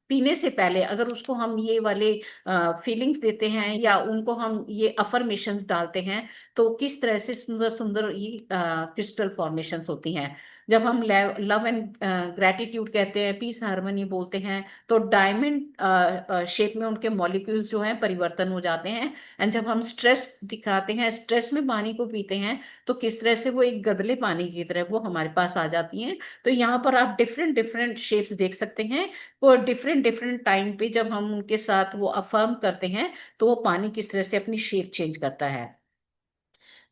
पीने से पहले अगर उसको हम ये वाले फीलिंग्स देते हैं या उनको हम ये अफर्मेशंस डालते हैं, तो किस तरह से सुंदर सुंदर ये क्रिस्टल फॉर्मेशंस होती हैं। जब हम लव एंड ग्रेटिट्यूड कहते हैं, पीस हार्मनी बोलते हैं, तो डायमंड शेप में उनके मॉलिक्यूल्स जो हैं परिवर्तन हो जाते हैं। एंड जब हम स्ट्रेस दिखाते हैं, स्ट्रेस में पानी को पीते हैं, तो किस तरह से वो एक गदले पानी की तरह वो हमारे पास आ जाती हैं। तो यहाँ पर आप डिफरेंट डिफरेंट शेप्स देख सकते हैं। वो डिफरेंट डिफरेंट टाइम पे जब हम उनके साथ वो अफर्म करते हैं, तो वो पानी किस तरह से अपनी शेप चेंज करता है।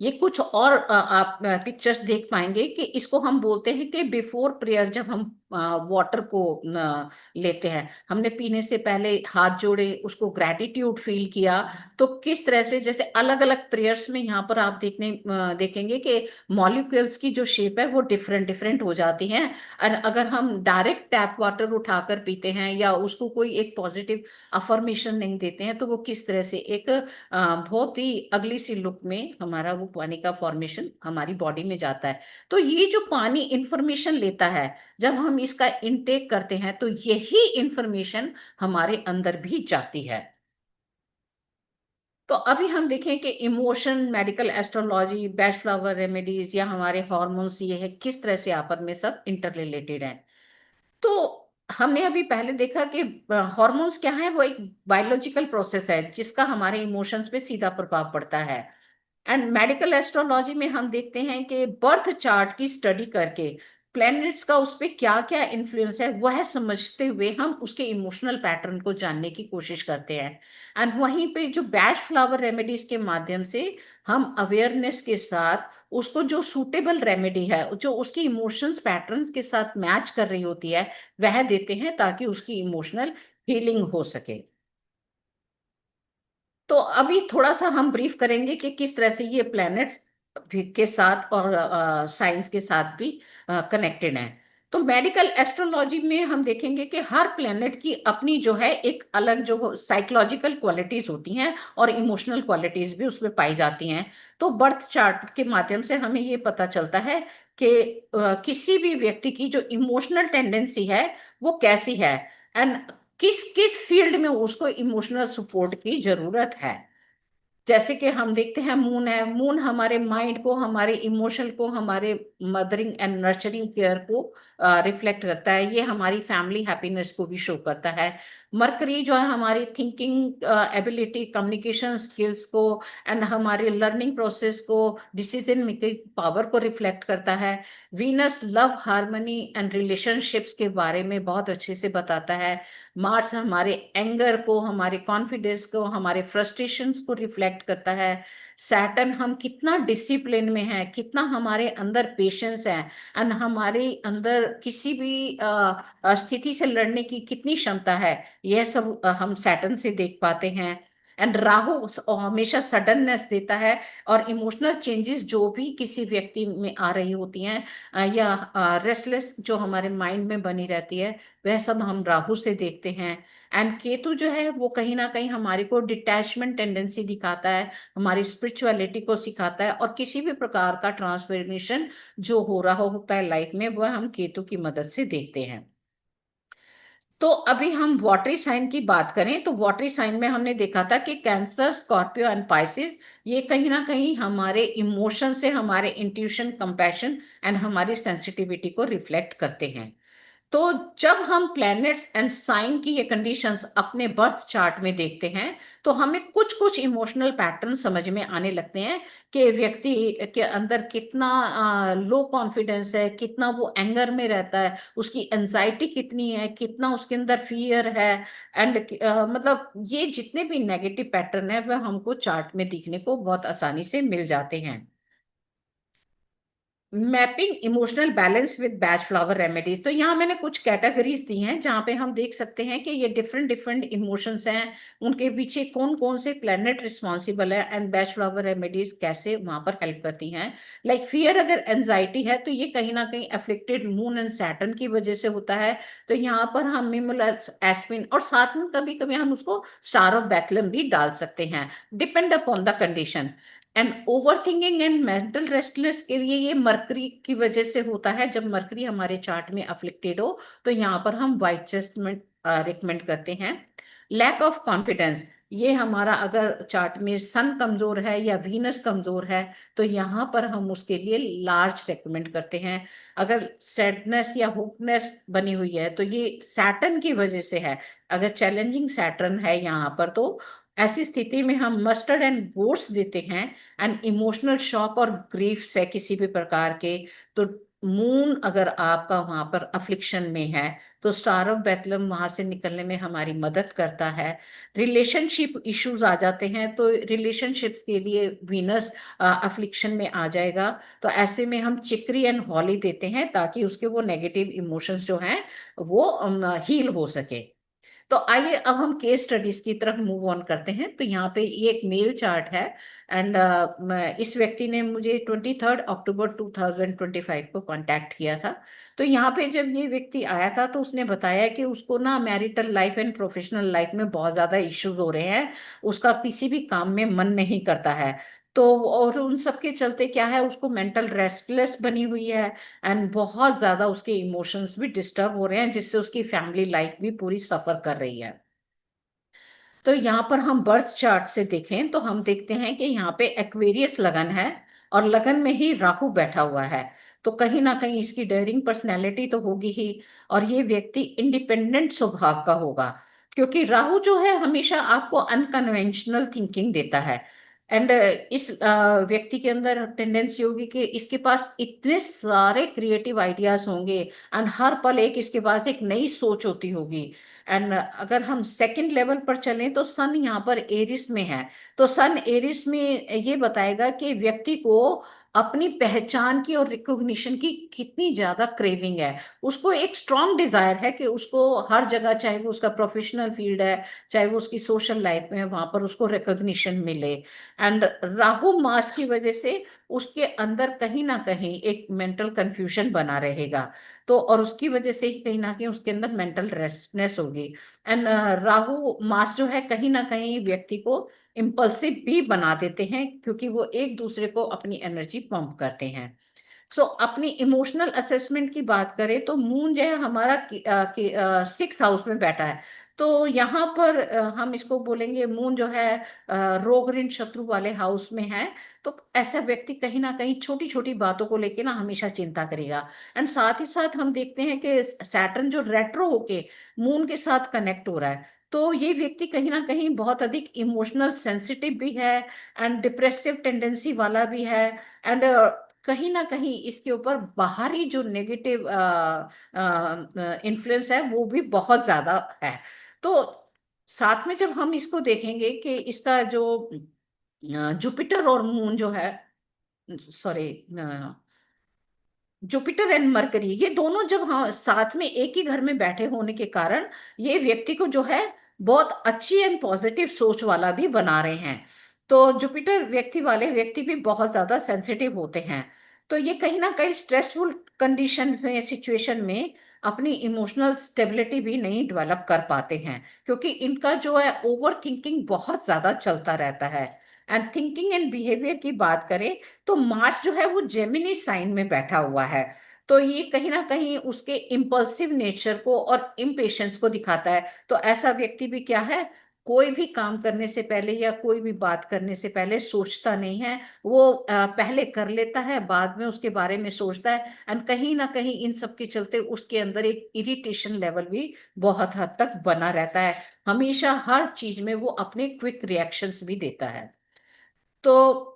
ये कुछ और आप पिक्चर्स देख पाएंगे कि इसको हम बोलते हैं कि बिफोर प्रेयर, जब हम वाटर को लेते हैं, हमने पीने से पहले हाथ जोड़े, उसको ग्रेटिट्यूड फील किया, तो किस तरह से जैसे अलग अलग प्रेयर्स में यहाँ पर आप देखेंगे कि मॉलिक्यूल्स की जो शेप है वो डिफरेंट डिफरेंट हो जाती हैं। और अगर हम डायरेक्ट टैप वाटर उठाकर पीते हैं या उसको कोई एक पॉजिटिव अफर्मेशन नहीं देते हैं, तो वो किस तरह से एक बहुत ही अगली सी लुक में हमारा वो पानी का फॉर्मेशन हमारी बॉडी में जाता है। तो ये जो पानी इंफॉर्मेशन लेता है, जब हम इसका इनटेक करते हैं, तो यही इंफॉर्मेशन हमारे अंदर भी जाती है। तो अभी हम देखें कि emotion, medical astrology, batch flower remedies या हमारे हॉर्मोन्स, ये है किस तरह से आपस में सब इंटर रिलेटेड है। तो हमने अभी पहले देखा कि हॉर्मोन्स क्या है, वो एक बायोलॉजिकल प्रोसेस है जिसका हमारे इमोशंस पे सीधा प्रभाव पड़ता है। एंड मेडिकल एस्ट्रोलॉजी में हम देखते हैं कि बर्थ चार्ट की स्टडी करके प्लैनेट्स का उस पर क्या क्या इन्फ्लुएंस है वह समझते हुए हम उसके इमोशनल पैटर्न को जानने की कोशिश करते हैं। एंड वहीं पे जो बैच फ्लावर रेमेडीज के माध्यम से हम अवेयरनेस के साथ उसको जो सूटेबल रेमेडी है, जो उसकी इमोशंस पैटर्न्स के साथ मैच कर रही होती है, वह देते हैं ताकि उसकी इमोशनल हीलिंग हो सके। तो अभी थोड़ा सा हम ब्रीफ करेंगे कि किस तरह से ये प्लैनेट्स के साथ और साइंस के साथ भी कनेक्टेड हैं। तो मेडिकल एस्ट्रोलॉजी में हम देखेंगे कि हर प्लैनेट की अपनी जो है एक अलग जो साइकोलॉजिकल क्वालिटीज होती हैं और इमोशनल क्वालिटीज भी उसमें पाई जाती हैं। तो बर्थ चार्ट के माध्यम से हमें ये पता चलता है कि किसी भी व्यक्ति की जो इमोशनल टेंडेंसी है वो कैसी है, एंड किस किस फील्ड में उसको इमोशनल सपोर्ट की जरूरत है। जैसे कि हम देखते हैं मून है, मून हमारे माइंड को, हमारे इमोशन को, हमारे मदरिंग एंड नर्चरिंग केयर को रिफ्लेक्ट करता है। ये हमारी फैमिली हैप्पीनेस को भी शो करता है। मरकरी जो है हमारी थिंकिंग एबिलिटी, कम्युनिकेशन स्किल्स को एंड हमारे लर्निंग प्रोसेस को, डिसीजन मेकिंग पावर को रिफ्लेक्ट करता है। Venus love, harmony and relationships के बारे में बहुत अच्छे से बताता है। मार्स हमारे एंगर को, हमारे कॉन्फिडेंस को, हमारे फ्रस्ट्रेशंस को रिफ्लेक्ट करता है। सैटर्न हम कितना डिसिप्लिन में है, कितना हमारे अंदर पेशेंस है, एंड हमारे अंदर किसी भी स्थिति से लड़ने की कितनी क्षमता है, यह सब हम सैटर्न से देख पाते हैं। एंड राहु हमेशा सडननेस देता है, और इमोशनल चेंजेस जो भी किसी व्यक्ति में आ रही होती हैं या रेस्टलेस जो हमारे माइंड में बनी रहती है, वह सब हम राहु से देखते हैं। एंड केतु जो है वो कहीं ना कहीं हमारे को डिटैचमेंट टेंडेंसी दिखाता है, हमारी स्पिरिचुअलिटी को सिखाता है, और किसी भी प्रकार का ट्रांसफॉर्मेशन जो हो रहा होता है लाइफ में वह हम केतु की मदद से देखते हैं। तो अभी हम वाटरी साइन की बात करें तो वाटरी साइन में हमने देखा था कि कैंसर, स्कॉर्पियो एंड पाइसिस, ये कहीं ना कहीं हमारे इमोशन से, हमारे इंट्यूशन, कंपैशन एंड हमारी सेंसिटिविटी को रिफ्लेक्ट करते हैं। तो जब हम प्लैनेट्स एंड साइन की ये कंडीशंस अपने बर्थ चार्ट में देखते हैं तो हमें कुछ कुछ इमोशनल पैटर्न समझ में आने लगते हैं कि व्यक्ति के अंदर कितना लो कॉन्फिडेंस है, कितना वो एंगर में रहता है, उसकी एंजाइटी कितनी है, कितना उसके अंदर फियर है। एंड मतलब ये जितने भी नेगेटिव पैटर्न है वह हमको चार्ट में दिखने को बहुत आसानी से मिल जाते हैं। Mapping emotional balance with batch flower remedies, तो यहाँ मैंने कुछ कैटेगरीज दी हैं जहाँ पे हम देख सकते हैं कि ये डिफरेंट डिफरेंट इमोशंस हैं, उनके पीछे कौन कौन से प्लेनेट रिस्पॉन्सिबल है, एंड बैच फ्लावर रेमेडीज कैसे वहां पर हेल्प करती हैं। लाइक फियर, अगर एंजाइटी है तो ये कहीं ना कहीं अफ्लिक्टेड मून एंड सैटर्न की वजह से होता है। तो यहाँ पर हम मिमल, एस्पिन, और साथ में कभी कभी हम उसको स्टार ऑफ बैथलम भी डाल सकते हैं, depend upon the condition. And over thinking and mental restless के लिए ये मरकरी की वजह से होता है। जब मरकरी हमारे चार्ट में अफ्लिक्टेड हो तो यहाँ पर हम व्हाइट चेस्ट में रिकमेंड करते हैं। लैक ऑफ कॉन्फिडेंस, ये हमारा अगर चार्ट में सन कमजोर है या वीनस कमजोर है तो यहाँ पर हम उसके लिए लार्ज रेकमेंड करते हैं। अगर सैडनेस या होपनेस बनी हुई है तो ये सैटर्न की वजह से है। अगर चैलेंजिंग सैटर्न है यहाँ पर तो ऐसी स्थिति में हम मस्टर्ड एंड गोट्स देते हैं। एंड इमोशनल शॉक और ग्रीफ से किसी भी प्रकार के, तो मून अगर आपका वहां पर अफ्लिक्शन में है तो स्टार ऑफ बेथलम वहां से निकलने में हमारी मदद करता है। रिलेशनशिप इश्यूज आ जाते हैं तो रिलेशनशिप्स के लिए वीनस अफ्लिक्शन में आ जाएगा। तो ऐसे में हम चिकरी एंड हॉली देते हैं ताकि उसके वो नेगेटिव इमोशंस जो हैं वो हील हो सके। तो आइए अब हम केस स्टडीज की तरफ मूव ऑन करते हैं। तो यहाँ पे ये एक मेल चार्ट है, एंड इस व्यक्ति ने मुझे 23 अक्टूबर 2025 को कांटेक्ट किया था। तो यहाँ पे जब ये व्यक्ति आया था तो उसने बताया कि उसको ना marital life and professional life में बहुत ज्यादा इश्यूज हो रहे हैं, उसका किसी भी काम में मन नहीं करता है। तो और उन सब के चलते क्या है, उसको मेंटल रेस्टलेस बनी हुई है, एंड बहुत ज्यादा उसके इमोशंस भी डिस्टर्ब हो रहे हैं जिससे उसकी फैमिली लाइफ भी पूरी सफर कर रही है। तो यहाँ पर हम बर्थ चार्ट से देखें तो हम देखते हैं कि यहाँ पे एक्वेरियस लगन है, और लगन में ही राहु बैठा हुआ है। तो कहीं ना कहीं इसकी डेयरिंग पर्सनैलिटी तो होगी ही, और ये व्यक्ति इंडिपेंडेंट स्वभाव का होगा, क्योंकि राहु जो है हमेशा आपको अनकन्वेंशनल थिंकिंग देता है। एंड इस व्यक्ति के अंदर टेंडेंसी होगी कि इसके पास इतने सारे क्रिएटिव आइडियाज होंगे, एंड हर पल एक इसके पास एक नई सोच होती होगी। एंड अगर हम सेकंड लेवल पर चलें तो सन यहाँ पर एरिस में है। तो सन एरिस में ये बताएगा कि व्यक्ति को अपनी पहचान की और रिकॉग्निशन की कितनी ज्यादा क्रेविंग है। उसको एक स्ट्रांग डिजायर है कि उसको हर जगह, चाहे वो उसका प्रोफेशनल फील्ड है, चाहे वो उसकी सोशल लाइफ में है, वहां पर उसको रिकॉग्निशन मिले। एंड राहु मास की वजह से उसके अंदर कहीं ना कहीं एक मेंटल कंफ्यूजन बना रहेगा। तो और उसकी वजह से ही कहीं ना कहीं उसके अंदर मेंटल रेस्टनेस होगी। एंड राहु मास जो है कहीं ना कहीं व्यक्ति को इम्पल्सिव भी बना देते हैं, क्योंकि वो एक दूसरे को अपनी एनर्जी पंप करते हैं। सो अपनी इमोशनल असेसमेंट की बात करें तो मून जो है हमारा 6 हाउस में बैठा है। तो यहाँ पर हम इसको बोलेंगे मून जो है रोग ऋण शत्रु वाले हाउस में है। तो ऐसा व्यक्ति कहीं ना कहीं छोटी छोटी बातों को लेके ना हमेशा चिंता करेगा। एंड साथ ही साथ हम देखते हैं कि सैटर्न जो रेट्रो होके मून के साथ कनेक्ट हो रहा है, तो ये व्यक्ति कहीं ना कहीं बहुत अधिक इमोशनल सेंसिटिव भी है, एंड डिप्रेसिव टेंडेंसी वाला भी है। एंड कहीं ना कहीं इसके ऊपर बाहरी जो नेगेटिव इन्फ्लुएंस है वो भी बहुत ज्यादा है। तो साथ में जब हम इसको देखेंगे कि इसका जो जुपिटर और मून जो है, सॉरी, जुपिटर एंड मरकरी, ये दोनों जब हाँ साथ में एक ही घर में बैठे होने के कारण ये व्यक्ति को जो है बहुत अच्छी एंड पॉजिटिव सोच वाला भी बना रहे हैं। तो जुपिटर व्यक्ति वाले व्यक्ति भी बहुत ज्यादा सेंसिटिव होते हैं। तो ये कहीं ना कहीं स्ट्रेसफुल कंडीशन में, सिचुएशन में अपनी इमोशनल स्टेबिलिटी भी नहीं डेवलप कर पाते हैं, क्योंकि इनका जो है ओवर थिंकिंग बहुत ज्यादा चलता रहता है। एंड थिंकिंग एंड बिहेवियर की बात करें तो मार्स जो है वो जेमिनी साइन में बैठा हुआ है। तो ये कहीं ना कहीं उसके इम्पल्सिव नेचर को और इम्पेशंस को दिखाता है। तो ऐसा व्यक्ति भी क्या है, कोई भी काम करने से पहले या कोई भी बात करने से पहले सोचता नहीं है। वो पहले कर लेता है, बाद में उसके बारे में सोचता है। एंड कहीं ना कहीं इन सब के चलते उसके अंदर एक इरिटेशन लेवल भी बहुत हद तक बना रहता है। हमेशा हर चीज में वो अपने क्विक रिएक्शंस भी देता है। तो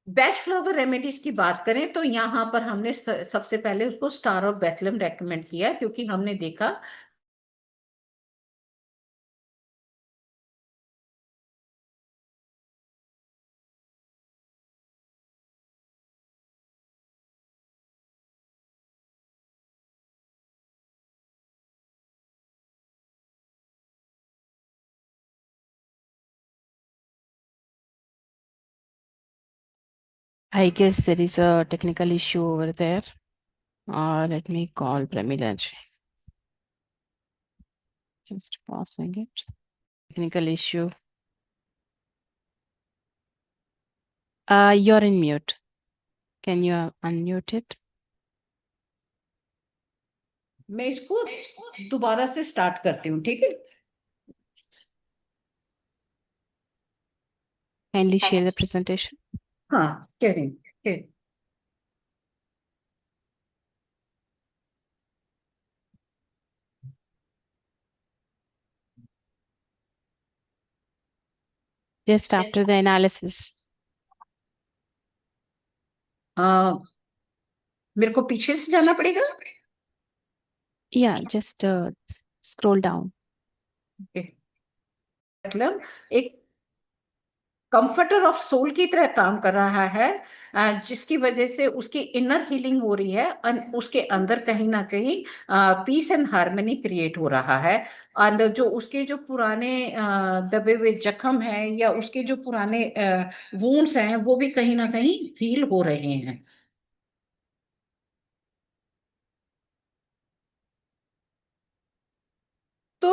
बेस्ट फ्लावर रेमेडीज की बात करें तो यहाँ पर हमने सबसे पहले उसको स्टार ऑफ बेथलेम रेकमेंड किया, क्योंकि हमने देखा I guess there is a technical issue over there. Let me call Premilaji. Just pausing it. Technical issue. You're in mute. Can you unmute it? मैं इसको दोबारा से स्टार्ट करती हूँ, ठीक है। Kindly share the presentation. हाँ, कह रही हूँ। Just after the analysis. मेरे को पीछे से जाना पड़ेगा। Yeah, just scroll down. मतलब एक कंफर्टर ऑफ सोल की तरह काम कर रहा है, जिसकी वजह से उसकी इनर हीलिंग हो रही है और उसके अंदर कहीं ना कहीं पीस एंड हार्मनी क्रिएट हो रहा है। और जो उसके जो पुराने दबे हुए जख्म हैं या उसके जो पुराने वुंड्स हैं वो भी कहीं ना कहीं हील हो रहे हैं। तो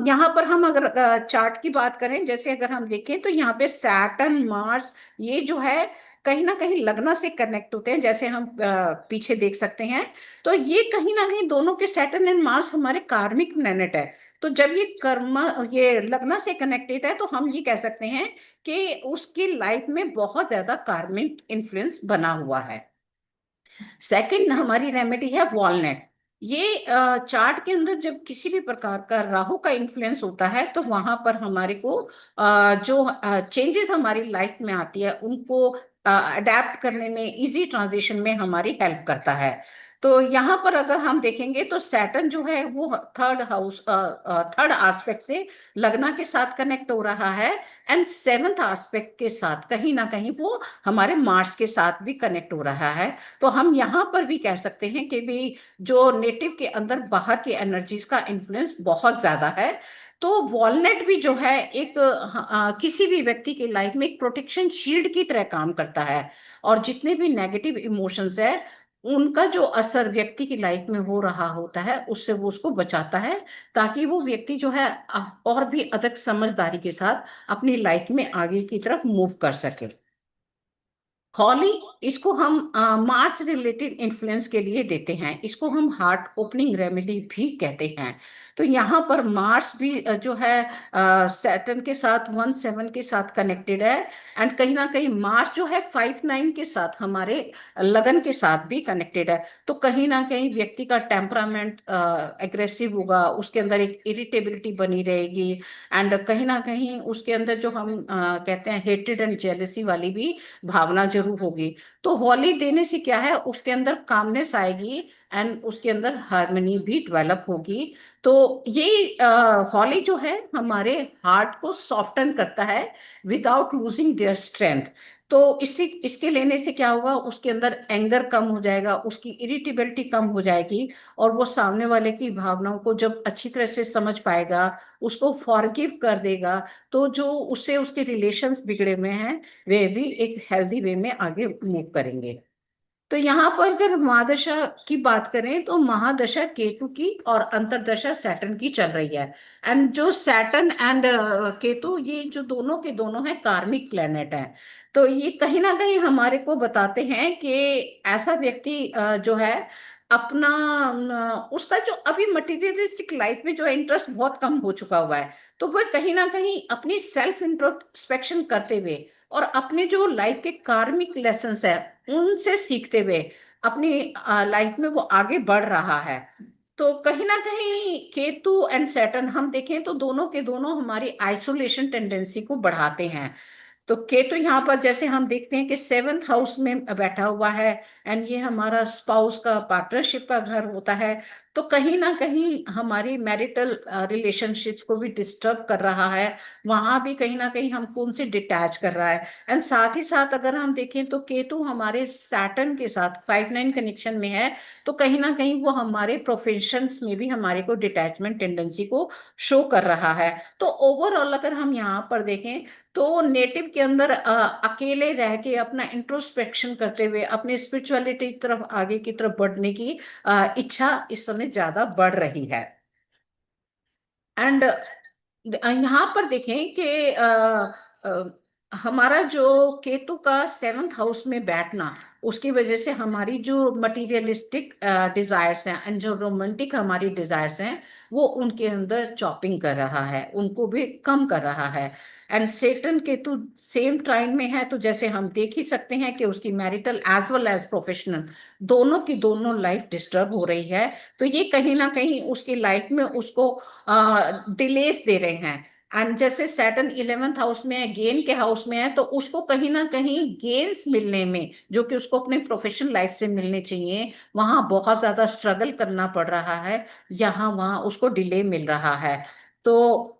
यहाँ पर हम अगर चार्ट की बात करें, जैसे अगर हम देखें तो यहाँ पे सैटर्न मार्स ये जो है कहीं ना कहीं लगना से कनेक्ट होते हैं, जैसे हम पीछे देख सकते हैं। तो ये कहीं ना कहीं दोनों के, सैटर्न एंड मार्स हमारे कार्मिक प्लेनेट है। तो जब ये लगना से कनेक्टेड है, तो हम ये कह सकते हैं कि उसकी लाइफ में बहुत ज्यादा कार्मिक इन्फ्लुएंस बना हुआ है। सेकंड हमारी रेमेडी है वॉलनट। ये चार्ट के अंदर जब किसी भी प्रकार का राहु का इन्फ्लुएंस होता है, तो वहां पर हमारे को जो चेंजेस हमारी लाइफ में आती है उनको अडेप्ट करने में, इजी ट्रांजिशन में हमारी हेल्प करता है। तो यहाँ पर अगर हम देखेंगे तो सैटर्न जो है वो थर्ड एस्पेक्ट से लगना के साथ कनेक्ट हो रहा है, एंड सेवंथ एस्पेक्ट के साथ कहीं ना कहीं वो हमारे मार्स के साथ भी कनेक्ट हो रहा है। तो हम यहाँ पर भी कह सकते हैं कि भी जो नेटिव के अंदर बाहर की एनर्जीज का इन्फ्लुएंस बहुत ज्यादा है। तो वॉलनट भी जो है एक किसी भी व्यक्ति की लाइफ में एक प्रोटेक्शन शील्ड की तरह काम करता है। और जितने भी नेगेटिव इमोशंस है, उनका जो असर व्यक्ति की लाइफ में हो रहा होता है, उससे वो उसको बचाता है, ताकि वो व्यक्ति जो है और भी अधिक समझदारी के साथ अपनी लाइफ में आगे की तरफ मूव कर सके। हॉली, इसको हम मार्स रिलेटेड इन्फ्लुएंस के लिए देते हैं। इसको हम हार्ट ओपनिंग रेमेडी भी कहते हैं। तो यहाँ पर मार्स भी जो है सैटर्न के साथ 1 7 के साथ कनेक्टेड है। एंड कहीं ना कहीं मार्स जो है 5 9 के साथ हमारे लगन के साथ भी कनेक्टेड है। तो कहीं ना कहीं व्यक्ति का टेम्परामेंट एग्रेसिव होगा, उसके अंदर एक इरिटेबिलिटी बनी रहेगी। एंड कहीं ना कहीं उसके अंदर जो हम कहते हैं हेट्रेड एंड जेलसी वाली भी भावना जरूर होगी। तो हॉली देने से क्या है, उसके अंदर कामनेस आएगी, एंड उसके अंदर हार्मनी भी डेवलप होगी। तो ये हॉली जो है हमारे हार्ट को सॉफ्टन करता है विदाउट लूजिंग देयर स्ट्रेंथ। तो इसके लेने से क्या होगा, उसके अंदर एंगर कम हो जाएगा, उसकी इरिटेबिलिटी कम हो जाएगी, और वो सामने वाले की भावनाओं को जब अच्छी तरह से समझ पाएगा, उसको फॉरगिव कर देगा, तो जो उससे उसके रिलेशंस बिगड़े हुए हैं वे भी एक हेल्दी वे में आगे मूव करेंगे। तो यहाँ पर अगर महादशा की बात करें, तो महादशा केतु की और अंतरदशा सैटर्न की चल रही है। एंड जो सैटर्न एंड केतु, ये जो दोनों के दोनों है कार्मिक प्लेनेट हैं। तो ये कहीं ना कहीं हमारे को बताते हैं कि ऐसा व्यक्ति जो है अपना उसका जो अभी मटेरियलिस्टिक लाइफ में जो इंटरेस्ट बहुत कम हो चुका हुआ है, तो वह कहीं ना कहीं अपनी सेल्फ इंट्रोस्पेक्शन करते हुए और अपने जो लाइफ के कार्मिक लेसन्स है उनसे सीखते हुए अपनी लाइफ में वो आगे बढ़ रहा है। तो कहीं ना कहीं केतु एंड सैटर्न हम देखें तो दोनों के दोनों हमारी आइसोलेशन टेंडेंसी को बढ़ाते हैं। तो केतु यहाँ पर जैसे हम देखते हैं कि सेवेंथ हाउस में बैठा हुआ है, एंड ये हमारा स्पाउस का, पार्टनरशिप का घर होता है। तो कहीं ना कहीं हमारी मैरिटल रिलेशनशिप्स को भी डिस्टर्ब कर रहा है, वहां भी कहीं ना कहीं हमको उनसे डिटैच कर रहा है। एंड साथ ही साथ अगर हम देखें तो केतु हमारे सैटर्न के साथ 5 9 कनेक्शन में है। तो कहीं ना कहीं वो हमारे प्रोफेशंस में भी हमारे को डिटैचमेंट टेंडेंसी को शो कर रहा है। तो ओवरऑल अगर हम यहाँ पर देखें, तो नेटिव के अंदर अकेले रह के अपना इंट्रोस्पेक्शन करते हुए अपनी स्पिरिचुअलिटी की तरफ, आगे की तरफ बढ़ने की इच्छा इस समय ज्यादा बढ़ रही है। एंड यहाँ पर देखें कि हमारा जो केतु का सेवंथ हाउस में बैठना, उसकी वजह से हमारी जो मटीरियलिस्टिक डिजायर्स हैं एंड जो रोमांटिक हमारी डिजायर्स हैं, वो उनके अंदर चॉपिंग कर रहा है, उनको भी कम कर रहा है। एंड सेटन केतु सेम ट्राइन में है, तो जैसे हम देख ही सकते हैं कि उसकी marital as well as professional दोनों की दोनों लाइफ डिस्टर्ब हो रही है। तो ये कहीं ना कहीं उसकी लाइफ में उसको डिलेस दे रहे हैं। एंड जैसे सैटर्न 11th हाउस में है, गेन के हाउस में है, तो उसको कहीं ना कहीं गेन्स मिलने में, जो कि उसको अपने प्रोफेशनल लाइफ से मिलने चाहिए, वहां बहुत ज्यादा स्ट्रगल करना पड़ रहा है, यहाँ वहां उसको डिले मिल रहा है। तो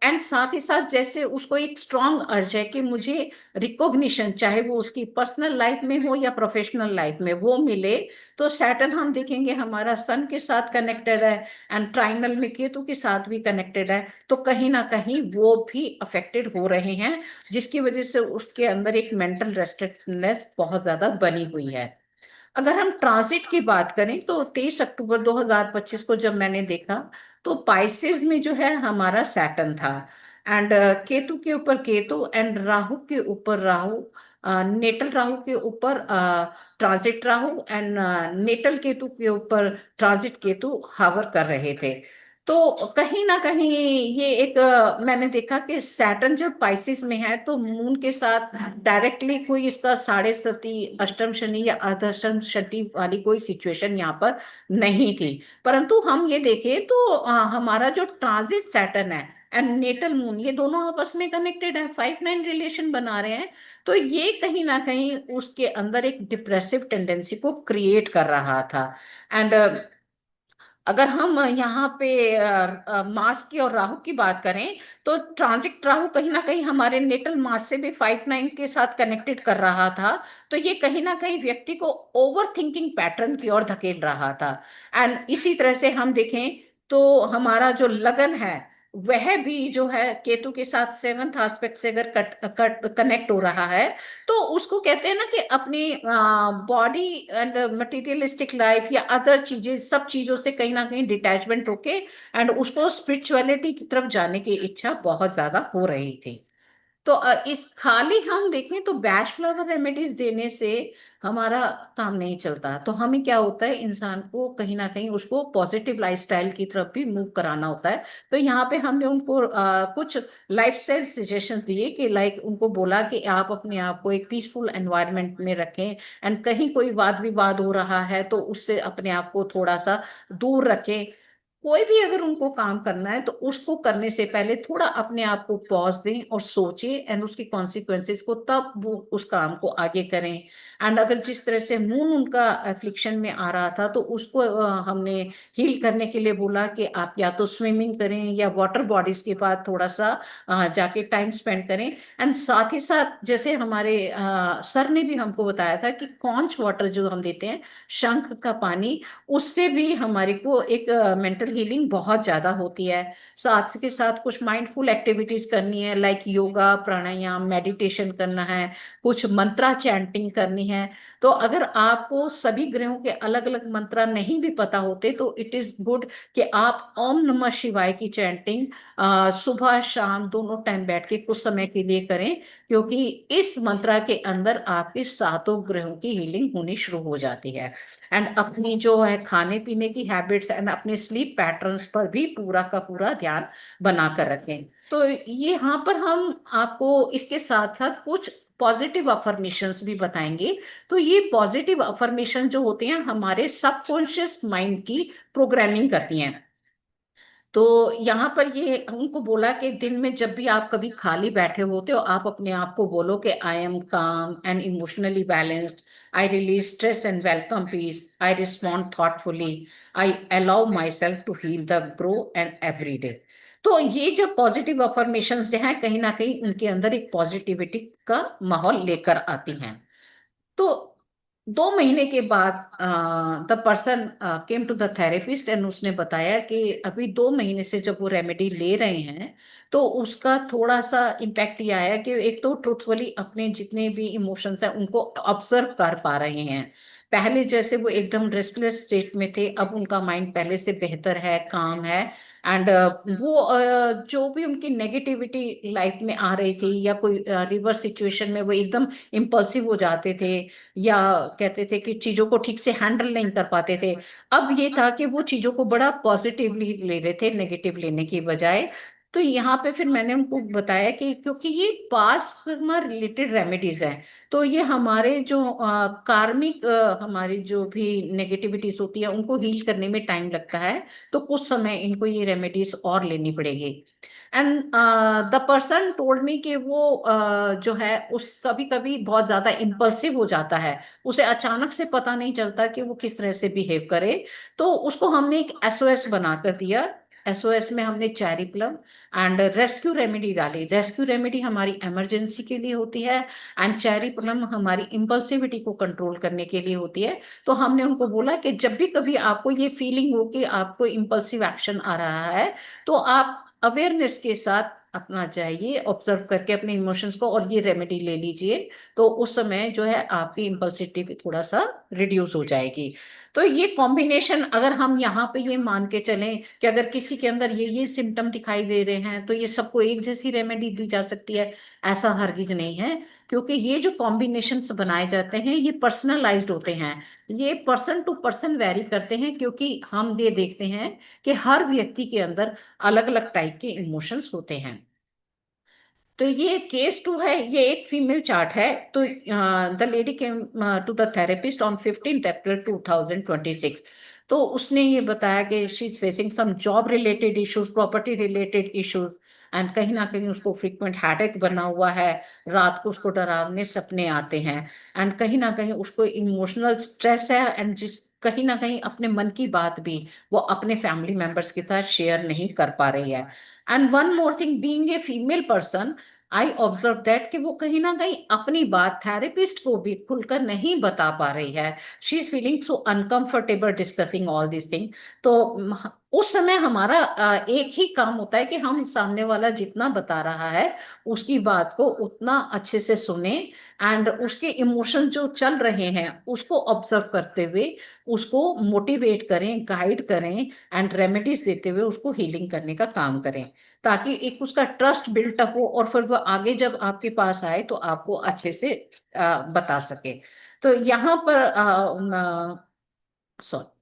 एंड साथ ही साथ जैसे उसको एक स्ट्रांग अर्ज है कि मुझे रिकॉग्निशन, चाहे वो उसकी पर्सनल लाइफ में हो या प्रोफेशनल लाइफ में, वो मिले। तो सैटर्न हम देखेंगे हमारा सन के साथ कनेक्टेड है, एंड ट्राइनल में केतु के साथ भी कनेक्टेड है। तो कहीं ना कहीं वो भी अफेक्टेड हो रहे हैं, जिसकी वजह से उसके अंदर एक मेंटल रेस्टलेसनेस बहुत ज्यादा बनी हुई है। अगर हम ट्रांजिट की बात करें, तो 23 अक्टूबर 2025 को जब मैंने देखा, तो पाइसेस में जो है हमारा सैटर्न था। एंड केतु के ऊपर केतु एंड राहु के ऊपर राहु, नेटल राहु के ऊपर transit Rahu and natal Ketu के ऊपर ट्रांजिट केतु हावर कर रहे थे। तो कहीं ना कहीं ये एक मैंने देखा कि सैटर्न जब पाइसिस में है तो मून के साथ डायरेक्टली कोई इसका साढ़े सती अष्टम शनि या अर्धाष्टम शनि वाली कोई सिचुएशन यहाँ पर नहीं थी। परंतु हम ये देखें तो हमारा जो ट्रांजिट सैटर्न है एंड नेटल मून, ये दोनों आपस में कनेक्टेड है, 5-9 रिलेशन बना रहे हैं। तो ये कहीं ना कहीं उसके अंदर एक डिप्रेसिव टेंडेंसी को क्रिएट कर रहा था। एंड अगर हम यहाँ पे मास की और राहु की बात करें तो ट्रांजिट राहु कहीं ना कहीं हमारे नेटल मास से भी 5-9 के साथ कनेक्टेड कर रहा था। तो ये कहीं ना कहीं व्यक्ति को ओवर थिंकिंग पैटर्न की ओर धकेल रहा था। एंड इसी तरह से हम देखें तो हमारा जो लगन है वह भी जो है केतु के साथ सेवंथ एस्पेक्ट से अगर कनेक्ट हो रहा है तो उसको कहते हैं ना कि अपनी बॉडी एंड मटेरियलिस्टिक लाइफ या अदर चीजें, सब चीजों से कहीं ना कहीं डिटैचमेंट होके एंड उसको स्पिरिचुअलिटी की तरफ जाने की इच्छा बहुत ज्यादा हो रही थी। तो इस खाली हम देखें तो बैच फ्लावर रेमेडीज देने से हमारा काम नहीं चलता। तो हमें क्या होता है, इंसान को कहीं ना कहीं उसको पॉजिटिव लाइफस्टाइल की तरफ भी मूव कराना होता है। तो यहाँ पे हमने उनको कुछ लाइफस्टाइल सजेशन दिए कि लाइक उनको बोला कि आप अपने आप को एक पीसफुल एनवायरनमेंट में रखें एंड कहीं कोई वाद विवाद हो रहा है तो उससे अपने आप को थोड़ा सा दूर रखें। कोई भी अगर उनको काम करना है तो उसको करने से पहले थोड़ा अपने आप को पॉज दें और सोचें एंड उसकी कॉन्सिक्वेंसेस को, तब वो उस काम को आगे करें। एंड अगर जिस तरह से मून उनका एफ्लिक्शन में आ रहा था तो उसको हमने हील करने के लिए बोला कि आप या तो स्विमिंग करें या वाटर बॉडीज के पास थोड़ा सा जाके टाइम स्पेंड करें। एंड साथ ही साथ जैसे हमारे सर ने भी हमको बताया था कि कॉन्च वाटर जो हम देते हैं, शंख का पानी, उससे भी हमारे को एक मेंटल हीलिंग बहुत ज्यादा होती है। साथ के साथ कुछ माइंडफुल एक्टिविटीज करनी है, लाइक योगा प्राणायाम मेडिटेशन करना है, कुछ मंत्रा चैंटिंग करनी है। तो अगर आपको सभी ग्रहों के अलग अलग मंत्रा नहीं भी पता होते तो इट इज गुड कि आप ओम नमः शिवाय की चैंटिंग सुबह शाम दोनों टाइम बैठ के कुछ समय के लिए करें, क्योंकि इस मंत्रा के अंदर आपके सातों ग्रहों की हीलिंग होनी शुरू हो जाती है। एंड अपनी जो है खाने पीने की हैबिट्स एंड अपने स्लीप पैटर्न्स पर भी पूरा का पूरा ध्यान बनाकर रखें। तो ये यहाँ पर हम आपको इसके साथ साथ कुछ पॉजिटिव अफर्मेशंस भी बताएंगे। तो ये पॉजिटिव अफर्मेशन जो होते हैं हमारे सबकॉन्शियस माइंड की प्रोग्रामिंग करती हैं। तो यहाँ पर ये उनको बोला कि दिन में जब भी आप कभी खाली बैठे होते हो आप अपने आप को बोलो कि I am calm and emotionally balanced, I release stress and welcome peace, I respond thoughtfully, I allow myself to heal the grow and every day. तो ये जो पॉजिटिव अफर्मेशंस जो हैं कहीं ना कहीं उनके अंदर एक पॉजिटिविटी का माहौल लेकर आती हैं। तो 2 महीने के बाद the person came to the therapist and उसने बताया कि अभी 2 महीने से जब वो रेमेडी ले रहे हैं तो उसका थोड़ा सा इम्पैक्ट ये आया कि एक तो ट्रूथफुली अपने जितने भी इमोशंस हैं उनको ऑब्जर्व कर पा रहे हैं। पहले जैसे वो एकदम रेस्टलेस स्टेट में थे, अब उनका माइंड पहले से बेहतर है, काम है। एंड वो जो भी उनकी नेगेटिविटी लाइफ में आ रही थी या कोई रिवर्स सिचुएशन में वो एकदम इम्पल्सिव हो जाते थे या कहते थे कि चीजों को ठीक से हैंडल नहीं कर पाते थे, अब ये था कि वो चीजों को बड़ा पॉजिटिवली ले रहे थे नेगेटिव लेने की बजाय। तो यहाँ पे फिर मैंने उनको बताया कि क्योंकि ये पास्ट रिलेटेड रेमेडीज हैं तो ये हमारे जो कार्मिक हमारी जो भी नेगेटिविटीज होती है उनको हील करने में टाइम लगता है। तो कुछ समय इनको ये रेमेडीज और लेनी पड़ेगी। And the person told me कि वो जो है उस कभी कभी बहुत ज्यादा इम्पल्सिव हो जाता है, उसे अचानक से पता नहीं चलता कि वो किस तरह से बिहेव करे। तो उसको हमने एक एसओएस बनाकर दिया। एसओएस में हमने cherry plum and rescue remedy डाली। रेस्क्यू रेमेडी हमारी इमरजेंसी के लिए होती है एंड चेरी प्लम हमारी इम्पल्सिविटी को कंट्रोल करने के लिए होती है। तो हमने उनको बोला कि जब भी कभी आपको ये फीलिंग हो कि आपको इम्पल्सिव एक्शन आ रहा है तो आप अवेयरनेस के साथ अपना जाइए, ऑब्जर्व करके अपने इमोशंस को और ये रेमेडी ले लीजिए। तो उस समय जो है आपकी इम्पल्सिविटी भी थोड़ा सा रिड्यूस हो जाएगी। तो ये कॉम्बिनेशन, अगर हम यहाँ पे ये मान के चलें कि अगर किसी के अंदर ये सिम्टम दिखाई दे रहे हैं तो ये सबको एक जैसी रेमेडी दी जा सकती है, ऐसा हरगिज नहीं है। क्योंकि ये जो कॉम्बिनेशंस बनाए जाते हैं ये पर्सनलाइज्ड होते हैं, ये पर्सन टू पर्सन वेरी करते हैं, क्योंकि हम ये देखते हैं कि हर व्यक्ति के अंदर अलग अलग टाइप के इमोशंस होते हैं। तो ये केस टू है, ये एक फीमेल चार्ट है। तो the lady came to the therapist on 15 April 2026। तो उसने ये बताया कि she is facing some job related issues, property related issues, and कहीं ना कहीं उसको फ्रीक्वेंट हेडेक बना हुआ है, रात को उसको डरावने सपने आते हैं, एंड कहीं ना कहीं उसको इमोशनल स्ट्रेस है, एंड जिस कहीं ना कहीं अपने मन की बात भी वो अपने फैमिली मेंबर्स के साथ शेयर नहीं कर पा रही है। And one more thing, being a female person, I observe that कि वो कहीं ना कहीं अपनी बात थेरेपिस्ट को भी खुलकर नहीं बता पा रही है। She is feeling so uncomfortable discussing all this thing. तो उस समय हमारा एक ही काम होता है कि हम सामने वाला जितना बता रहा है उसकी बात को उतना अच्छे से सुने, एंड उसके इमोशन जो चल रहे हैं उसको ऑब्जर्व करते हुए उसको मोटिवेट करें, गाइड करें, एंड रेमेडीज देते हुए उसको हीलिंग करने का काम करें, ताकि एक उसका ट्रस्ट बिल्टअप हो और फिर वो आगे जब आपके पास आए तो आपको अच्छे से बता सके। तो यहाँ पर सॉरी,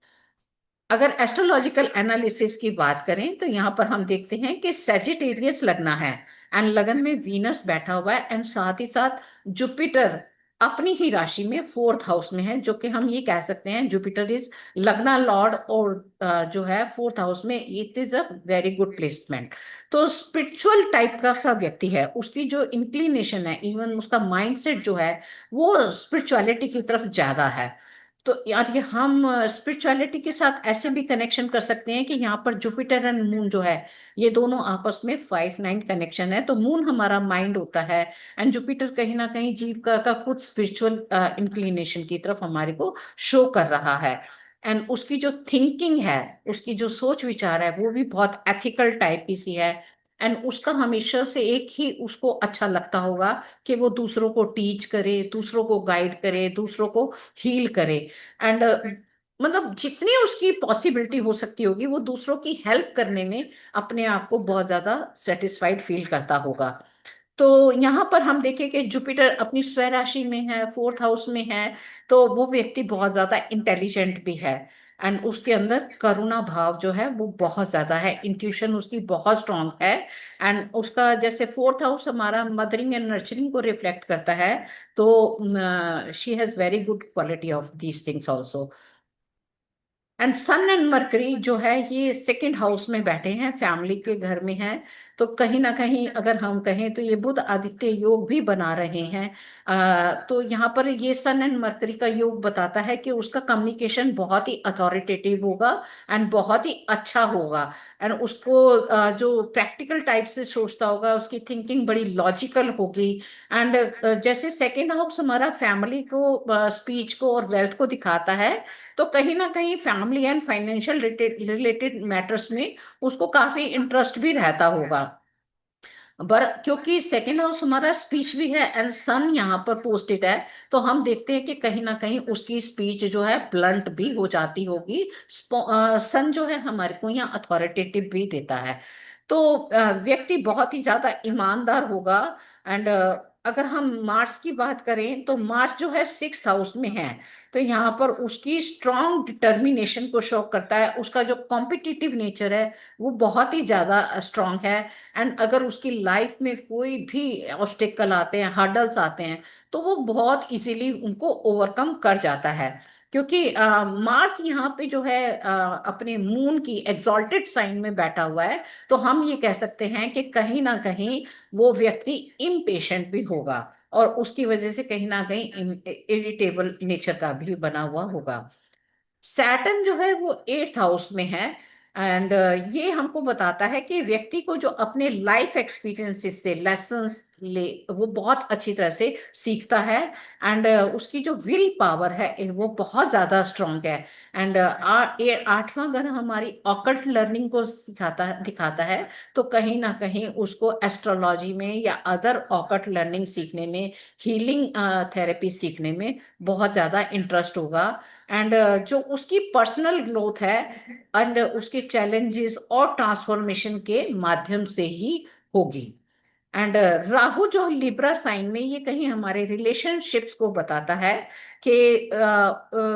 अगर एस्ट्रोलॉजिकल एनालिसिस की बात करें तो यहाँ पर हम देखते हैं कि सेजिटेरियस लगना है, एंड लगन में वीनस बैठा हुआ है, एंड साथ ही साथ जुपिटर अपनी ही राशि में फोर्थ हाउस में है, जो कि हम ये कह सकते हैं जुपिटर इज लग्ना लॉर्ड, और जो है फोर्थ हाउस में, it is a very good placement. तो स्पिरिचुअल टाइप का सा व्यक्ति है, उसकी जो इंक्लिनेशन है, इवन उसका माइंडसेट जो है वो स्पिरिचुअलिटी की तरफ ज्यादा है। तो यार ये हम स्पिरिचुअलिटी के साथ ऐसे भी कनेक्शन कर सकते हैं कि यहाँ पर जुपिटर एंड मून जो है ये दोनों आपस में 5-9 कनेक्शन है। तो मून हमारा माइंड होता है, एंड जुपिटर कहीं ना कहीं जीव का खुद स्पिरिचुअल इंक्लिनेशन की तरफ हमारे को शो कर रहा है। एंड उसकी जो थिंकिंग है, उसकी जो सोच विचार है वो भी बहुत एथिकल टाइप की सी है, एंड उसका हमेशा से एक ही उसको अच्छा लगता होगा कि वो दूसरों को टीच करे, दूसरों को गाइड करे, दूसरों को हील करे, एंड मतलब जितनी उसकी पॉसिबिलिटी हो सकती होगी वो दूसरों की हेल्प करने में अपने आप को बहुत ज्यादा सेटिस्फाइड फील करता होगा। तो यहाँ पर हम देखें कि जुपिटर अपनी स्वराशि राशि में है, फोर्थ हाउस में है, तो वो व्यक्ति बहुत ज्यादा इंटेलिजेंट भी है, एंड उसके अंदर करुणा भाव जो है वो बहुत ज्यादा है, इंट्यूशन उसकी बहुत स्ट्रांग है, एंड उसका जैसे फोर्थ हाउस हमारा मदरिंग एंड नर्चरिंग को रिफ्लेक्ट करता है, तो she has very good quality of these things also. And sun and Mercury जो है ये सेकंड हाउस में बैठे हैं, फैमिली के घर में है। तो कहीं ना कहीं अगर हम कहें तो ये बुध आदित्य योग भी बना रहे हैं। तो यहाँ पर ये सन एंड मरकरी का योग बताता है कि उसका कम्युनिकेशन बहुत ही अथॉरिटेटिव होगा, एंड बहुत ही अच्छा होगा, एंड उसको जो प्रैक्टिकल टाइप से सोचता होगा, उसकी थिंकिंग बड़ी लॉजिकल होगी। एंड जैसे सेकेंड हाउस हमारा फैमिली को, स्पीच को और वेल्थ को दिखाता है, तो कहीं ना कहीं family and financial related matters में उसको काफी इंटरेस्ट भी रहता होगा। पर क्योंकि सेकेंड हाउस हमारा स्पीच भी है एंड सन यहाँ पर पोस्टेड है, तो हम देखते हैं कि कहीं ना कहीं उसकी स्पीच जो है ब्लंट भी हो जाती होगी। सन जो है हमारे को यहाँ अथॉरिटेटिव भी देता है। तो व्यक्ति बहुत ही ज्यादा ईमानदार होगा। एंड अगर हम मार्स की बात करें तो मार्स जो है सिक्स हाउस में है, तो यहाँ पर उसकी स्ट्रांग डिटर्मिनेशन को शो करता है, उसका जो कॉम्पिटिटिव नेचर है वो बहुत ही ज्यादा स्ट्रांग है। एंड अगर उसकी लाइफ में कोई भी ऑब्स्टेकल आते हैं, हर्डल्स आते हैं, तो वो बहुत इजीली उनको ओवरकम कर जाता है। क्योंकि मार्स यहाँ पे जो है अपने मून की एग्जॉल्टेड साइन में बैठा हुआ है, तो हम ये कह सकते हैं कि कहीं ना कहीं वो व्यक्ति इम्पेशेंट भी होगा, और उसकी वजह से कहीं ना कहीं इरिटेबल नेचर का भी बना हुआ होगा। सैटर्न जो है वो एट्थ हाउस में है, एंड ये हमको बताता है कि व्यक्ति को जो अपने लाइफ एक्सपीरियंसेस से लेसन्स ले वो बहुत अच्छी तरह से सीखता है। एंड उसकी जो विल पावर है वो बहुत ज्यादा स्ट्रांग है। एंड आठवां घर हमारी ऑकल्ट लर्निंग को सिखाता दिखाता है। तो कहीं ना कहीं उसको एस्ट्रोलॉजी में या अदर ऑकल्ट लर्निंग सीखने में, हीलिंग थेरेपी सीखने में बहुत ज्यादा इंटरेस्ट होगा। एंड जो उसकी पर्सनल ग्रोथ है एंड उसके चैलेंजेस और ट्रांसफॉर्मेशन के माध्यम से ही होगी। एंड राहु जो लिब्रा साइन में, ये कहीं हमारे रिलेशनशिप्स को बताता है कि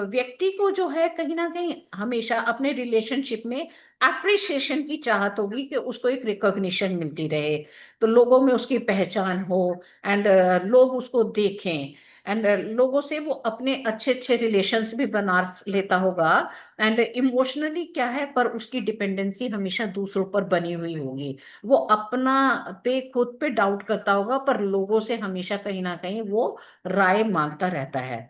व्यक्ति को जो है कहीं ना कहीं हमेशा अपने रिलेशनशिप में अप्रिसिएशन की चाहत होगी कि उसको एक रिकॉग्निशन मिलती रहे, तो लोगों में उसकी पहचान हो। एंड लोग उसको देखें। एंड लोगों से वो अपने अच्छे अच्छे रिलेशंस भी बना लेता होगा। एंड इमोशनली क्या है, पर उसकी डिपेंडेंसी हमेशा दूसरों पर बनी हुई होगी। वो अपना पे खुद पे डाउट करता होगा, पर लोगों से हमेशा कहीं ना कहीं वो राय मांगता रहता है।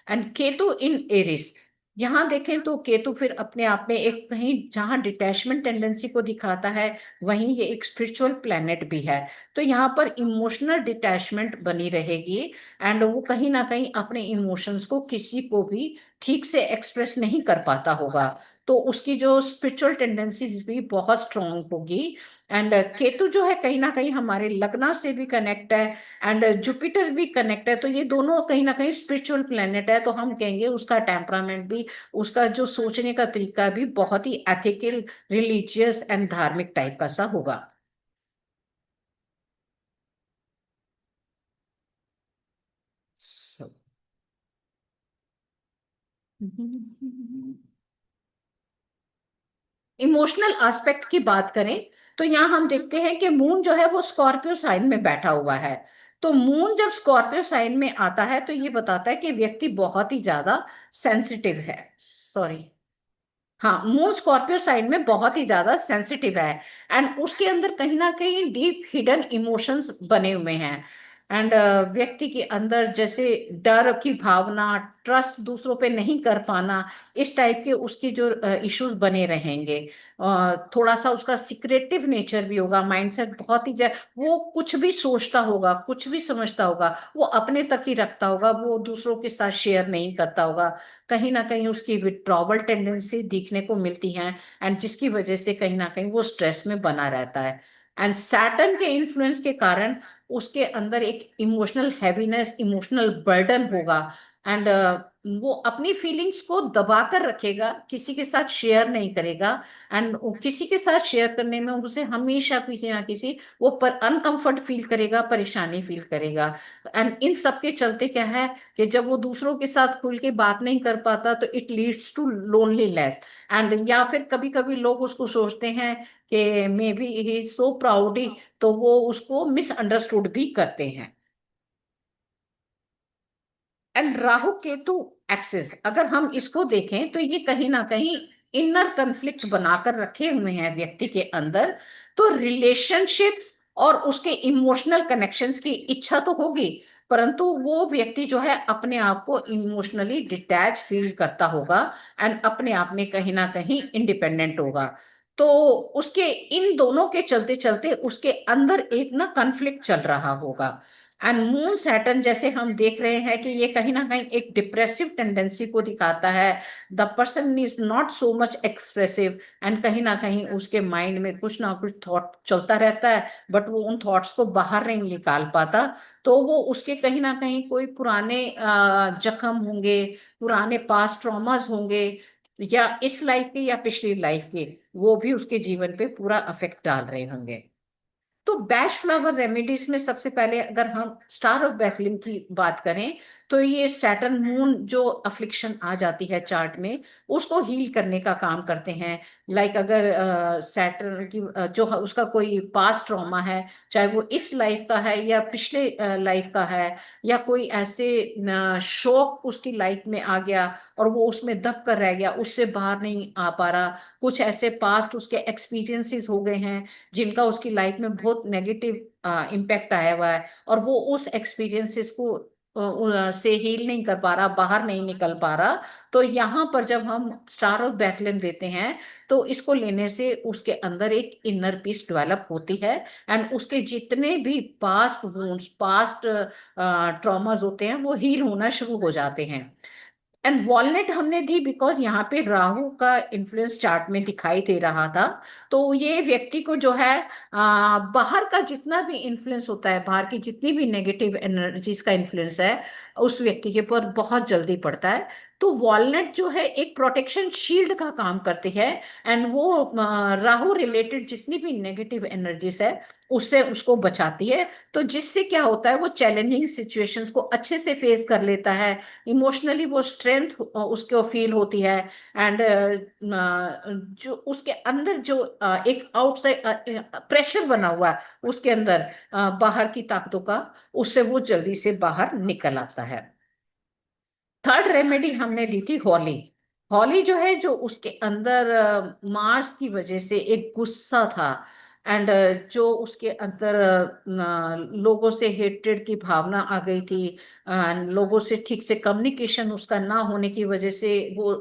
एंड केतु इन एरिस, यहाँ देखें तो केतु फिर अपने आप में एक कहीं जहाँ डिटैचमेंट टेंडेंसी को दिखाता है, वहीं ये एक स्पिरिचुअल प्लेनेट भी है। तो यहाँ पर इमोशनल डिटैचमेंट बनी रहेगी। एंड वो कहीं ना कहीं अपने इमोशंस को किसी को भी ठीक से एक्सप्रेस नहीं कर पाता होगा। तो उसकी जो स्पिरिचुअल टेंडेंसीज भी बहुत स्ट्रांग होगी। एंड केतु जो है कहीं ना कहीं हमारे लग्न से भी कनेक्ट है, एंड जुपिटर भी कनेक्ट है। तो ये दोनों कहीं ना कहीं स्पिरिचुअल प्लेनेट है, तो हम कहेंगे उसका टेम्परामेंट भी, उसका जो सोचने का तरीका भी बहुत ही एथिकल, रिलीजियस एंड धार्मिक टाइप का सा होगा। So, इमोशनल एस्पेक्ट की बात करें तो यहाँ हम देखते हैं कि मून जो है वो स्कॉर्पियो साइन में बैठा हुआ है। तो मून जब स्कॉर्पियो साइन में आता है तो ये बताता है कि व्यक्ति बहुत ही ज्यादा सेंसिटिव है। सॉरी, हाँ, मून स्कॉर्पियो साइन में बहुत ही ज्यादा सेंसिटिव है। एंड उसके अंदर कहीं ना कहीं डीप हिडन इमोशंस बने हुए हैं। एंड व्यक्ति के अंदर जैसे डर की भावना, ट्रस्ट दूसरों पे नहीं कर पाना, इस टाइप के उसकी जो इश्यूज बने रहेंगे। थोड़ा सा उसका सिक्रेटिव नेचर भी होगा, माइंडसेट बहुत ही वो कुछ भी सोचता होगा, कुछ भी समझता होगा, वो अपने तक ही रखता होगा, वो दूसरों के साथ शेयर नहीं करता होगा। कहीं ना कहीं उसकी विड्रॉवल टेंडेंसी दिखने को मिलती है। एंड जिसकी वजह से कहीं ना कहीं वो स्ट्रेस में बना रहता है। एंड सैटर्न के इन्फ्लुएंस के कारण उसके अंदर एक इमोशनल हैवीनेस, इमोशनल बर्डन होगा। एंड वो अपनी फीलिंग्स को दबा कर रखेगा, किसी के साथ शेयर नहीं करेगा। एंड किसी के साथ शेयर करने में उसे हमेशा किसी ना किसी वो पर अनकंफर्ट फील करेगा, परेशानी फील करेगा। एंड इन सब के चलते क्या है कि जब वो दूसरों के साथ खुल के बात नहीं कर पाता तो it leads to loneliness. And या फिर कभी कभी लोग उसको सोचते हैं कि may be he is so प्राउडी, तो वो उसको मिसअंडरस्टूड भी करते हैं। एंड राहु केतु एक्सिस अगर हम इसको देखें तो ये कहीं ना कहीं इनर कन्फ्लिक्ट बनाकर रखे हुए हैं व्यक्ति के अंदर। तो रिलेशनशिप और उसके इमोशनल कनेक्शंस की इच्छा तो होगी, परंतु वो व्यक्ति जो है अपने आप को इमोशनली डिटैच फील करता होगा। एंड अपने आप में कहीं ना कहीं इंडिपेंडेंट होगा। तो उसके इन दोनों के चलते चलते उसके अंदर एक ना कन्फ्लिक्ट चल रहा होगा। एंड मून सैटर्न जैसे हम देख रहे हैं कि ये कहीं ना कहीं एक डिप्रेसिव टेंडेंसी को दिखाता है। The person is not so much expressive. And कहीं ना कहीं उसके माइंड में कुछ ना कुछ थॉट चलता रहता है, बट वो उन थॉट्स को बाहर नहीं निकाल पाता। तो वो उसके कहीं ना कहीं कोई पुराने जख्म होंगे, पुराने पास्ट ट्रॉमास होंगे, या इस लाइफ के या पिछली लाइफ के, वो भी उसके जीवन पे पूरा अफेक्ट डाल रहे होंगे। तो बैश फ्लावर रेमेडीज में सबसे पहले अगर हम स्टार ऑफ बैथलिन की बात करें तो ये सैटर्न मून जो अफ्लिक्शन आ जाती है चार्ट में, उसको हील करने का काम करते हैं। लाइक अगर सैटर्न की जो उसका कोई पास्ट ट्रॉमा है, चाहे वो इस लाइफ का है या पिछले लाइफ का है, या कोई ऐसे शौक उसकी लाइफ में आ गया और वो उसमें दब कर रह गया, उससे बाहर नहीं आ पा रहा, कुछ ऐसे पास्ट उसके एक्सपीरियंसेस हो गए हैं जिनका उसकी लाइफ में बहुत नेगेटिव इम्पैक्ट आया हुआ है, और वो उस एक्सपीरियंसेस को से हील नहीं कर पा रहा, बाहर नहीं निकल पा रहा, तो यहाँ पर जब हम स्टार ऑफ बेथलेम देते हैं तो इसको लेने से उसके अंदर एक इनर पीस डेवलप होती है, एंड उसके जितने भी पास्ट वुंड्स, पास्ट ट्रॉमास होते हैं वो हील होना शुरू हो जाते हैं। एंड वॉलनट हमने दी बिकॉज यहाँ पे राहु का इन्फ्लुएंस चार्ट में दिखाई दे रहा था। तो ये व्यक्ति को जो है बाहर का जितना भी इन्फ्लुएंस होता है, बाहर की जितनी भी नेगेटिव एनर्जीज का इन्फ्लुएंस है उस व्यक्ति के ऊपर बहुत जल्दी पड़ता है। तो वॉलनट जो है एक प्रोटेक्शन शील्ड का काम करती है, एंड वो राहु रिलेटेड जितनी भी नेगेटिव एनर्जीज है उससे उसको बचाती है। तो जिससे क्या होता है, वो चैलेंजिंग सिचुएशंस को अच्छे से फेस कर लेता है, इमोशनली वो स्ट्रेंथ उसको फील होती है। एंड जो उसके अंदर जो एक आउटसाइड प्रेशर बना हुआ है उसके अंदर बाहर की ताकतों का, उससे वो जल्दी से बाहर निकल आता है। थर्ड रेमेडी हमने दी थी हॉली। हॉली जो है, जो उसके अंदर मार्स की वजह से एक गुस्सा था, एंड जो उसके अंदर लोगों से हेट्रेड की भावना आ गई थी, लोगों से ठीक से कम्युनिकेशन उसका ना होने की वजह से वो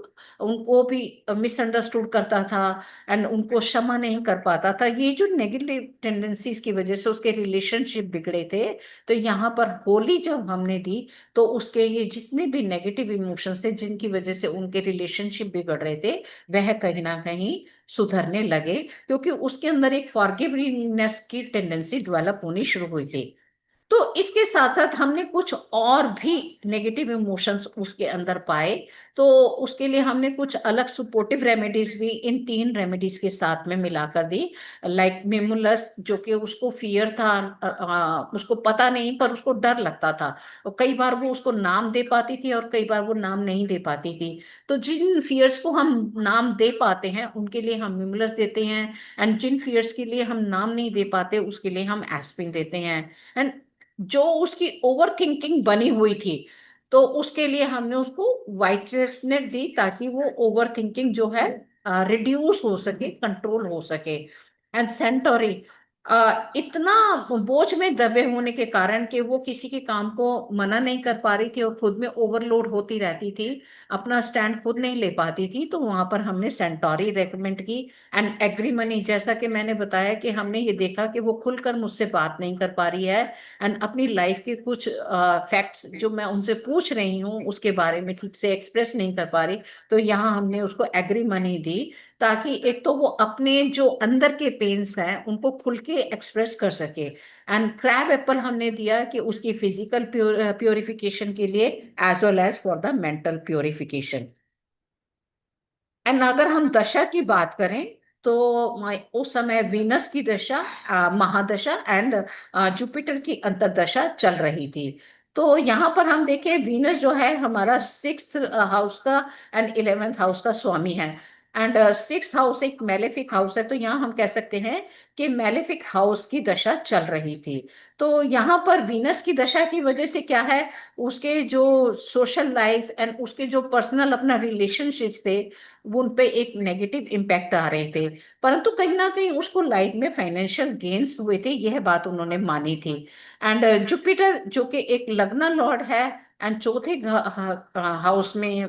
उनको भी मिसअंडरस्टूड करता था, एंड उनको क्षमा नहीं कर पाता था। ये जो नेगेटिव टेंडेंसीज की वजह से उसके रिलेशनशिप बिगड़े थे। तो यहाँ पर होली जब हमने दी तो उसके ये जितने भी नेगेटिव इमोशंस थे जिनकी वजह से उनके रिलेशनशिप बिगड़ रहे थे, वह कहीं ना कहीं सुधरने लगे, क्योंकि उसके अंदर एक फॉरगिवनेस की टेंडेंसी डेवलप होनी शुरू हुई थी। तो इसके साथ साथ हमने कुछ और भी नेगेटिव इमोशंस उसके अंदर पाए, तो उसके लिए हमने कुछ अलग सपोर्टिव रेमेडीज भी इन तीन रेमेडीज के साथ में मिलाकर दी। लाइक मिमुलस, जो कि उसको फियर था, उसको पता नहीं पर उसको डर लगता था, और कई बार वो उसको नाम दे पाती थी और कई बार वो नाम नहीं दे पाती थी। तो जिन फियर्स को हम नाम दे पाते हैं उनके लिए हम मिमुलस देते हैं, एंड जिन फियर्स के लिए हम नाम नहीं दे पाते उसके लिए हम एस्पिन देते हैं। एंड जो उसकी ओवर थिंकिंग बनी हुई थी, तो उसके लिए हमने उसको वाइट चेस्टनट दी, ताकि वो ओवर थिंकिंग जो है रिड्यूस हो सके, कंट्रोल हो सके। एंड सेंटोरी, इतना बोझ में दबे होने के कारण कि वो किसी के काम को मना नहीं कर पा रही थी और खुद में ओवरलोड होती रहती थी, अपना स्टैंड खुद नहीं ले पाती थी, तो वहां पर हमने सेंटोरी रेकमेंड की। एंड एग्रीमनी, जैसा कि मैंने बताया कि हमने ये देखा कि वो खुलकर मुझसे बात नहीं कर पा रही है, एंड अपनी लाइफ के कुछ फैक्ट्स जो मैं उनसे पूछ रही हूँ उसके बारे में ठीक से एक्सप्रेस नहीं कर पा रही, तो यहाँ हमने उसको एग्री मनी दी, ताकि एक तो वो अपने जो अंदर के पेन्स हैं उनको खुल के एक्सप्रेस कर सके। एंड क्रैब एप्पल हमने दिया कि उसकी फिजिकल प्योरिफिकेशन के लिए, as well as for the mental purification. And अगर हम दशा की बात करें तो उस समय वीनस की दशा, महादशा, एंड जुपिटर की अंतर्दशा चल रही थी। तो यहाँ पर हम देखें, वीनस जो है हमारा सिक्स्थ हाउस का एंड इलेवेंथ हाउस का स्वामी है, एंड सिक्स हाउस एक मेलेफिक हाउस है, तो यहाँ हम कह सकते हैं कि मेलेफिक हाउस की दशा चल रही थी। तो यहाँ पर वीनस की दशा की वजह से क्या है, उसके जो सोशल लाइफ एंड उसके जो पर्सनल अपना रिलेशनशिप थे वो उन पे एक नेगेटिव इम्पैक्ट आ रहे थे। परंतु कहीं ना कहीं उसको लाइफ में फाइनेंशियल गेन्स हुए थे, यह बात उन्होंने मानी थी। एंड जुपिटर जो कि एक लग्न लॉर्ड है, एंड चौथे हाउस में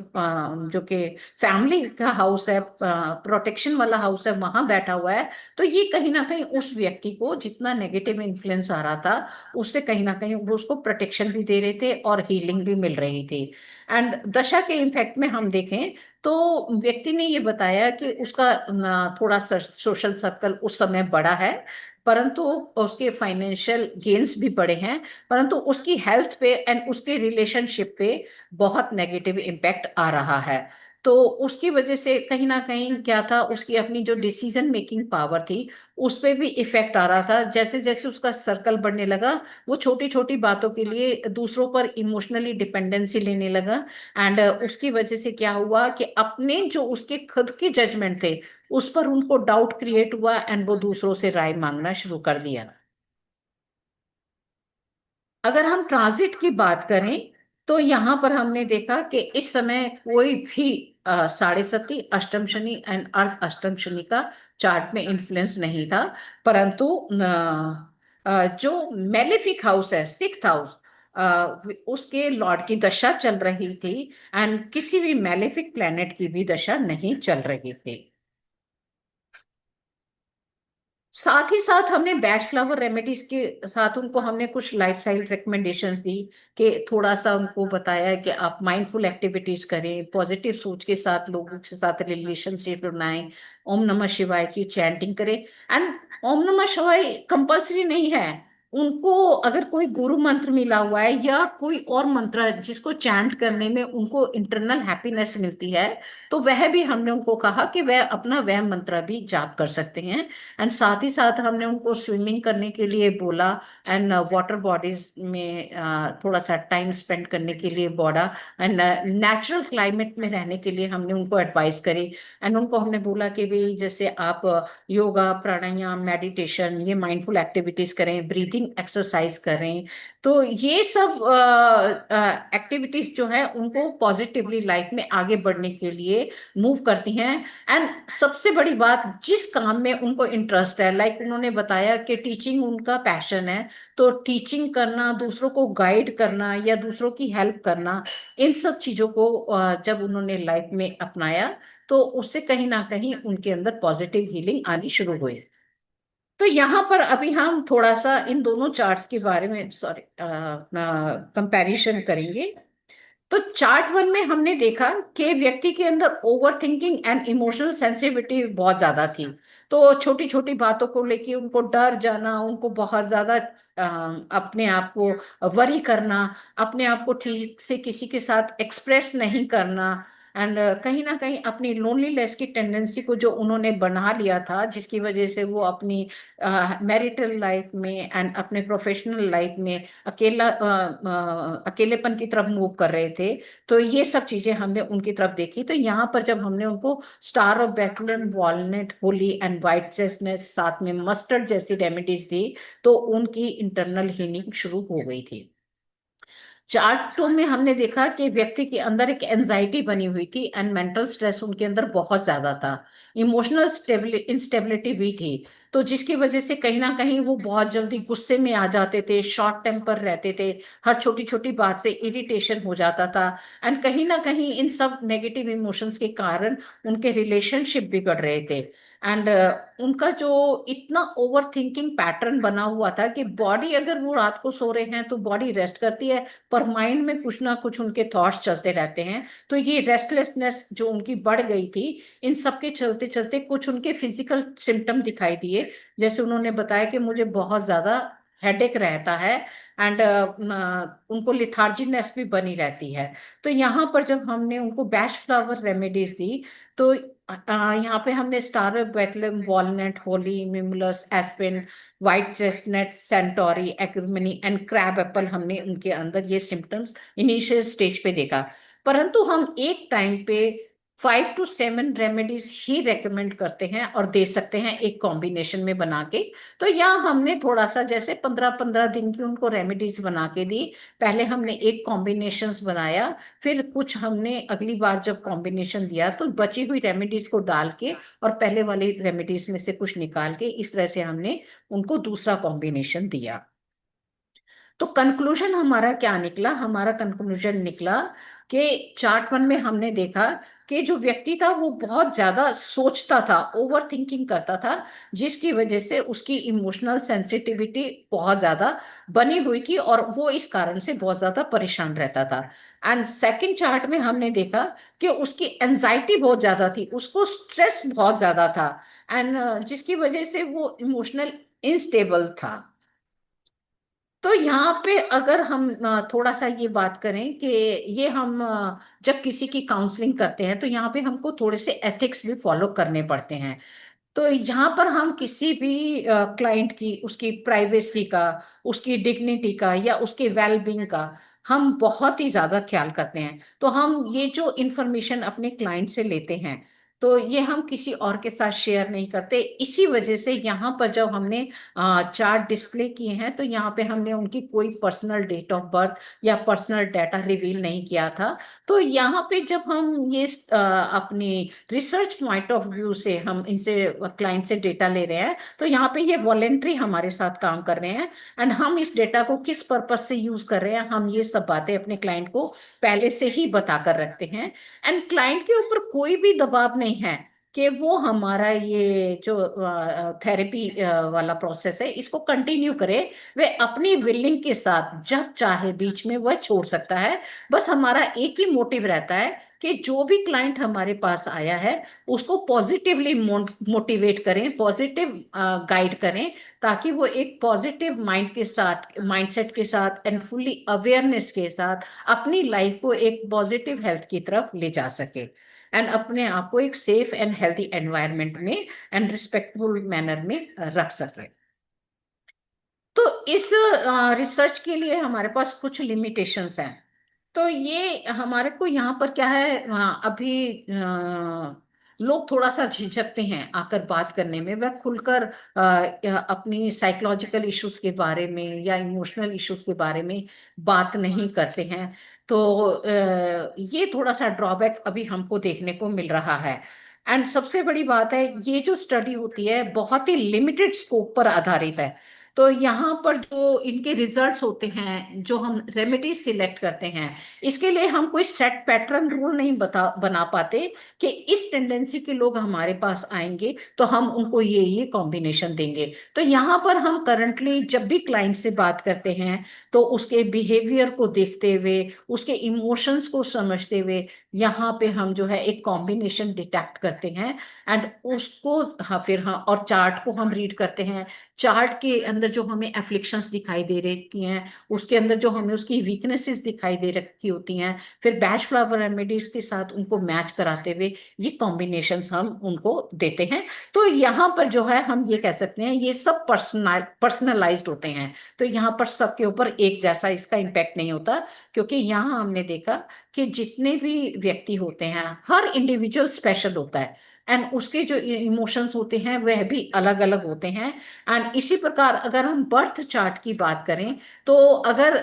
जो कि फैमिली का हाउस है, प्रोटेक्शन वाला हाउस है, वहां बैठा हुआ है। तो ये कहीं ना कहीं उस व्यक्ति को जितना नेगेटिव इन्फ्लुएंस आ रहा था उससे कहीं ना कहीं वो उसको प्रोटेक्शन भी दे रहे थे और हीलिंग भी मिल रही थी। एंड दशा के इम्पैक्ट में हम देखें तो व्यक्ति ने ये बताया कि उसका थोड़ा सोशल सर्कल उस समय बड़ा है, परंतु उसके फाइनेंशियल गेन्स भी बड़े हैं, परंतु उसकी हेल्थ पे एंड उसके रिलेशनशिप पे बहुत नेगेटिव इम्पैक्ट आ रहा है। तो उसकी वजह से कहीं ना कहीं क्या था, उसकी अपनी जो डिसीजन मेकिंग पावर थी उस पे भी इफेक्ट आ रहा था। जैसे जैसे उसका सर्कल बढ़ने लगा, वो छोटी छोटी बातों के लिए दूसरों पर इमोशनली डिपेंडेंसी लेने लगा, एंड उसकी वजह से क्या हुआ कि अपने जो उसके खुद के जजमेंट थे उस पर उनको डाउट क्रिएट हुआ, एंड वो दूसरों से राय मांगना शुरू कर दिया। अगर हम ट्रांजिट की बात करें तो यहाँ पर हमने देखा कि इस समय कोई भी साढ़े सती, अष्टम शनि एंड अर्थ अष्टम शनि का चार्ट में इन्फ्लुएंस नहीं था। परंतु जो मेलेफिक हाउस है, सिक्स्थ हाउस, उसके लॉर्ड की दशा चल रही थी, एंड किसी भी मैलेफिक प्लेनेट की भी दशा नहीं चल रही थी। साथ ही साथ हमने बैच फ्लावर रेमेडीज के साथ उनको हमने कुछ लाइफस्टाइल रिकमेंडेशंस दी, कि थोड़ा सा उनको बताया कि आप माइंडफुल एक्टिविटीज करें, पॉजिटिव सोच के साथ लोगों के साथ रिलेशनशिप बनाएं, ओम नमः शिवाय की चैंटिंग करें। एंड ओम नमः शिवाय कंपल्सरी नहीं है, उनको अगर कोई गुरु मंत्र मिला हुआ है या कोई और मंत्र जिसको चैंट करने में उनको इंटरनल हैप्पीनेस मिलती है, तो वह भी हमने उनको कहा कि वह अपना वह मंत्र भी जाप कर सकते हैं। एंड साथ ही साथ हमने उनको स्विमिंग करने के लिए बोला, एंड वाटर बॉडीज में थोड़ा सा टाइम स्पेंड करने के लिए बोला, एंड नेचुरल क्लाइमेट में रहने के लिए हमने उनको एडवाइस करी। एंड उनको हमने बोला कि भाई जैसे आप योगा, प्राणायाम, मेडिटेशन, ये माइंडफुल एक्टिविटीज करें, ब्रीथिंग एक्सरसाइज करें। तो ये सब एक्टिविटीज जो है उनको पॉजिटिवली लाइफ में आगे बढ़ने के लिए मूव करती हैं। एंड सबसे बड़ी बात, जिस काम में उनको इंटरेस्ट है, लाइक उन्होंने बताया कि टीचिंग उनका पैशन है, तो टीचिंग करना, दूसरों को गाइड करना या दूसरों की हेल्प करना, इन सब चीजों को जब उन्होंने लाइफ में अपनाया, तो उससे कहीं ना कहीं उनके अंदर पॉजिटिव हीलिंग आनी शुरू हुई। तो यहाँ पर अभी हम थोड़ा सा इन दोनों चार्ट्स के बारे में, सॉरी, कंपैरिजन करेंगे। तो चार्ट वन में हमने देखा कि व्यक्ति के अंदर over thinking and emotional sensitivity बहुत ज्यादा थी। तो छोटी छोटी बातों को लेके उनको डर जाना, उनको बहुत ज्यादा अपने आप को वरी करना, अपने आप को ठीक से किसी के साथ एक्सप्रेस नहीं करना, एंड कहीं ना कहीं अपनी लोनलीनेस की टेंडेंसी को जो उन्होंने बना लिया था, जिसकी वजह से वो अपनी मैरिटल लाइफ में एंड अपने प्रोफेशनल लाइफ में अकेलेपन की तरफ मूव कर रहे थे। तो ये सब चीजें हमने उनकी तरफ देखी। तो यहाँ पर जब हमने उनको star of Bethlem, walnut, Holi and white chestnut, साथ में मस्टर्ड जैसी रेमेडीज दी, तो उनकी इंटरनल हीलिंग शुरू हो गई थी। चार्ट टू में हमने देखा कि व्यक्ति के अंदर एक एंजाइटी बनी हुई थी, एंड मेंटल स्ट्रेस उनके अंदर बहुत ज्यादा था। इमोशनल इंस्टेबिलिटी भी थी, तो जिसकी वजह से कहीं ना कहीं वो बहुत जल्दी गुस्से में आ जाते थे, शॉर्ट टेम्पर रहते थे, हर छोटी छोटी बात से इरिटेशन हो जाता था। एंड कहीं ना कहीं इन सब नेगेटिव इमोशंस के कारण उनके रिलेशनशिप बिगड़ रहे थे। एंड उनका जो इतना ओवर थिंकिंग पैटर्न बना हुआ था कि बॉडी, अगर वो रात को सो रहे हैं तो बॉडी रेस्ट करती है, पर माइंड में कुछ ना कुछ उनके थॉट्स चलते रहते हैं। तो ये रेस्टलेसनेस जो उनकी बढ़ गई थी, इन सब के चलते चलते कुछ उनके फिजिकल सिम्टम दिखाई दिए। जैसे उन्होंने बताया कि मुझे बहुत ज्यादा हेडेक रहता है, एंड उनको लिथार्जीनेस भी बनी रहती है। तो यहाँ पर जब हमने उनको बैच फ्लावर रेमेडीज दी, तो यहाँ पे हमने star Bethlehem, walnut, holly, mimulus, aspen, white chestnut, centaury, agrimony and crab apple, हमने उनके अंदर ये सिम्टम्स इनिशियल स्टेज पे देखा। परंतु हम एक टाइम पे 5 to 7 रेमेडीज ही रेकमेंड करते हैं और दे सकते हैं एक कॉम्बिनेशन में बना के। तो यहाँ हमने थोड़ा सा जैसे 15-15 दिन की उनको रेमेडीज बना के दी। पहले हमने एक कॉम्बिनेशंस बनाया, फिर कुछ हमने अगली बार जब कॉम्बिनेशन दिया तो बची हुई रेमेडीज को डाल के और पहले वाली रेमेडीज में से कुछ निकाल के, इस तरह से हमने उनको दूसरा कॉम्बिनेशन दिया। तो कंक्लूजन हमारा क्या निकला? हमारा कंक्लूजन निकला कि चार्ट वन में हमने देखा कि जो व्यक्ति था वो बहुत ज्यादा सोचता था, ओवर थिंकिंग करता था, जिसकी वजह से उसकी इमोशनल सेंसिटिविटी बहुत ज्यादा बनी हुई थी और वो इस कारण से बहुत ज्यादा परेशान रहता था। एंड सेकंड चार्ट में हमने देखा कि उसकी एंजाइटी बहुत ज्यादा थी, उसको स्ट्रेस बहुत ज्यादा था, एंड जिसकी वजह से वो इमोशनल इनस्टेबल था। तो यहाँ पे अगर हम थोड़ा सा ये बात करें कि ये हम जब किसी की काउंसलिंग करते हैं तो यहाँ पे हमको थोड़े से एथिक्स भी फॉलो करने पड़ते हैं। तो यहाँ पर हम किसी भी क्लाइंट की, उसकी प्राइवेसी का, उसकी डिग्निटी का या उसके वेलबींग का हम बहुत ही ज्यादा ख्याल करते हैं। तो हम ये जो इंफॉर्मेशन अपने क्लाइंट से लेते हैं, तो ये हम किसी और के साथ शेयर नहीं करते। इसी वजह से यहाँ पर जब हमने चार्ट डिस्प्ले किए हैं, तो यहाँ पे हमने उनकी कोई पर्सनल डेट ऑफ बर्थ या पर्सनल डाटा रिवील नहीं किया था। तो यहाँ पे जब हम ये अपनी रिसर्च पॉइंट ऑफ व्यू से हम इनसे, क्लाइंट से डेटा ले रहे हैं, तो यहाँ पे ये वॉलेंट्री हमारे साथ काम कर रहे हैं। एंड हम इस डेटा को किस पर्पज से यूज कर रहे हैं, हम ये सब बातें अपने क्लाइंट को पहले से ही बता कर रखते हैं। एंड क्लाइंट के ऊपर कोई भी दबाव नहीं है कि वो हमारा ये जो थेरेपी वाला प्रोसेस है इसको कंटिन्यू करे। वे अपनी विलिंग के साथ जब चाहे बीच में वह छोड़ सकता है। बस हमारा एक ही मोटिव रहता है कि जो भी क्लाइंट हमारे पास आया है उसको पॉजिटिवली मोटिवेट करें, पॉजिटिव गाइड करें, ताकि वो एक पॉजिटिव माइंड के साथ, माइंडसेट के साथ एंड फुल्ली अवेयरनेस के साथ अपनी लाइफ को एक पॉजिटिव हेल्थ की तरफ ले जा सके, एंड अपने आप को एक सेफ एंड हेल्थी एनवायरनमेंट में एंड रिस्पेक्टफुल मैनर में रख सके। तो इस रिसर्च के लिए हमारे पास कुछ लिमिटेशंस हैं। तो ये हमारे को यहाँ पर क्या है, अभी लोग थोड़ा सा झिझकते हैं आकर बात करने में। वह खुलकर अपनी साइकोलॉजिकल इश्यूज के बारे में या इमोशनल इश्यूज के बारे में बात नहीं करते हैं। तो ये थोड़ा सा ड्रॉबैक अभी हमको देखने को मिल रहा है। एंड सबसे बड़ी बात है, ये जो स्टडी होती है बहुत ही लिमिटेड स्कोप पर आधारित है। तो यहाँ पर जो इनके रिजल्ट्स होते हैं, जो हम रेमेडीज सिलेक्ट करते हैं, इसके लिए हम कोई सेट पैटर्न रूल नहीं बना पाते कि इस टेंडेंसी के लोग हमारे पास आएंगे तो हम उनको ये कॉम्बिनेशन देंगे। तो यहाँ पर हम करंटली जब भी क्लाइंट से बात करते हैं, तो उसके बिहेवियर को देखते हुए, उसके इमोशंस को समझते हुए, यहाँ पे हम जो है एक कॉम्बिनेशन डिटेक्ट करते हैं। एंड उसको, हाँ, फिर हाँ, और चार्ट को हम रीड करते हैं। चार्ट के अंदर जो हमें एफ्लिक्शंस दिखाई दे रही हैं, उसके अंदर जो हमें उसकी वीकनेसेस दिखाई दे रखी होती हैं, फिर बैच फ्लावर रेमेडीज के साथ उनको मैच कराते हुए ये कॉम्बिनेशंस हम उनको देते हैं। तो यहाँ पर जो है हम ये कह सकते हैं ये सब पर्सनलाइज्ड होते हैं। तो यहाँ पर सबके ऊपर एक जैसा इसका इम्पैक्ट नहीं होता, क्योंकि यहाँ हमने देखा कि जितने भी व्यक्ति होते हैं, हर इंडिविजुअल स्पेशल होता है, एंड उसके जो इमोशंस होते हैं वह भी अलग अलग होते हैं। एंड इसी प्रकार अगर हम बर्थ चार्ट की बात करें, तो अगर